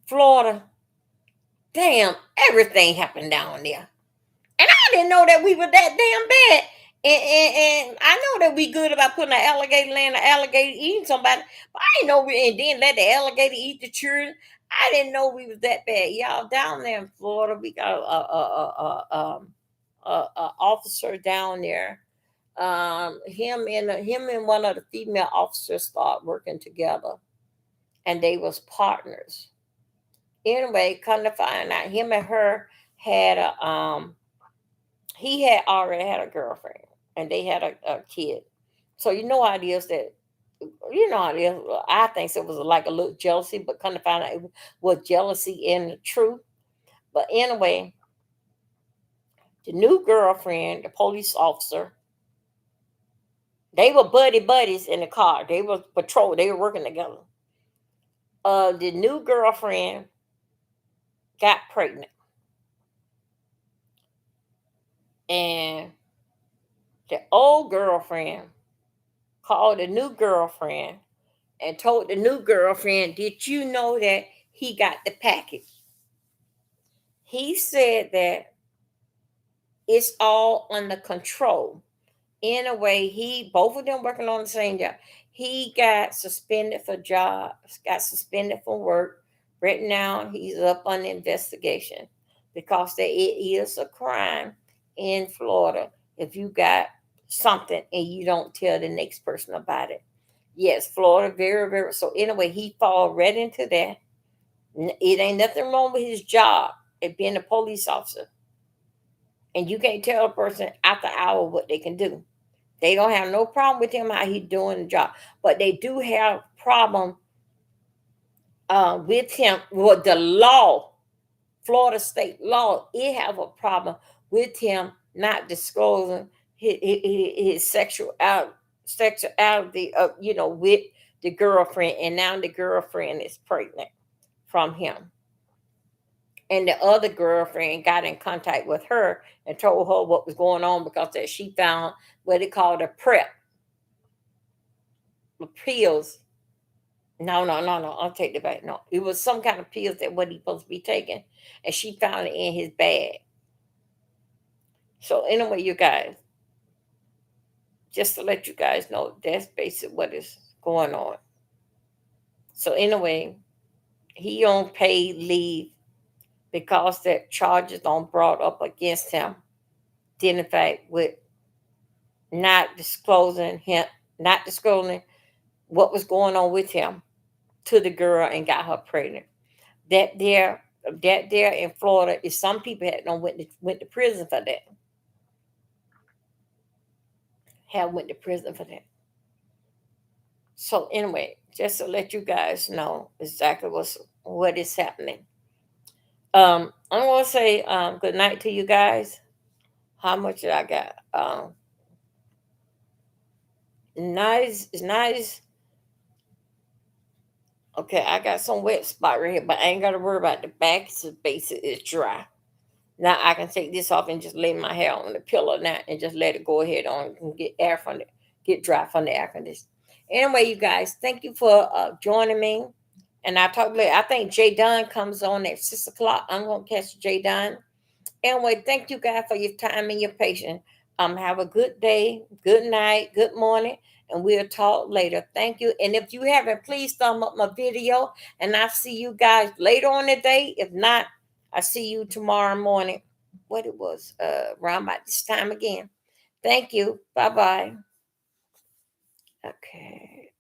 Florida, damn, everything happened down there. And I didn't know that we were that damn bad. And I know that we good about putting an alligator laying an alligator eating somebody, but I didn't know we and then let the alligator eat the children. I didn't know we was that bad. Y'all down there in Florida, we got a officer down there. Him and one of the female officers start working together, and they was partners. Anyway, come to find out, him and her had a he had already had a girlfriend and they had a kid. So you know how it is that you know how it is. I think it was like a little jealousy, but kind of find out it was jealousy in the truth. But anyway, the new girlfriend, the police officer, they were buddies in the car. They were patrol. They were working together. The new girlfriend got pregnant, and the old girlfriend called the new girlfriend and told the new girlfriend, did you know that he got the package? He said that it's all under control. In a way, he both of them working on the same job. He got suspended for jobs, got suspended for work. Right now, he's up on investigation because it is a crime in Florida if you got something and you don't tell the next person about it. Yes, Florida, very, very. So anyway, he fall right into that. It ain't nothing wrong with his job at being a police officer. And you can't tell a person after hour what they can do. They don't have no problem with him how he's doing the job. But they do have problem with him. Well, the law, Florida state law, it have a problem with him not disclosing his sexuality with the girlfriend, and now the girlfriend is pregnant from him. And the other girlfriend got in contact with her and told her what was going on because that she found what they called a prep, the pills. No. I'll take it back. No, it was some kind of pills that what he supposed to be taking, and she found it in his bag. So anyway, you guys, just to let you guys know, that's basically what is going on. So anyway, he on paid leave because that charges on brought up against him. Then in fact with not disclosing him, not disclosing what was going on with him to the girl and got her pregnant. That there, that there in Florida is some people had done went to prison for that. Have went to prison for that. So anyway, just to let you guys know exactly what is happening. I'm gonna say good night to you guys. How much did I got? Nice, nice. Okay, I got some wet spot right here, but I ain't gotta worry about the back. So basic is dry. Now I can take this off and just lay my hair on the pillow now and just let it go ahead on and get air from it, get dry from the air conditioner. Anyway, you guys, thank you for joining me. And I talk later. I think Jay Dunn comes on at 6 o'clock. I'm gonna catch Jay Dunn. Anyway, thank you guys for your time and your patience. Have a good day, good night, good morning, and we'll talk later. Thank you. And if you haven't, please thumb up my video, and I'll see you guys later on the day. If not, I'll see you tomorrow morning. What it was, around about this time again. Thank you. Bye bye. Okay.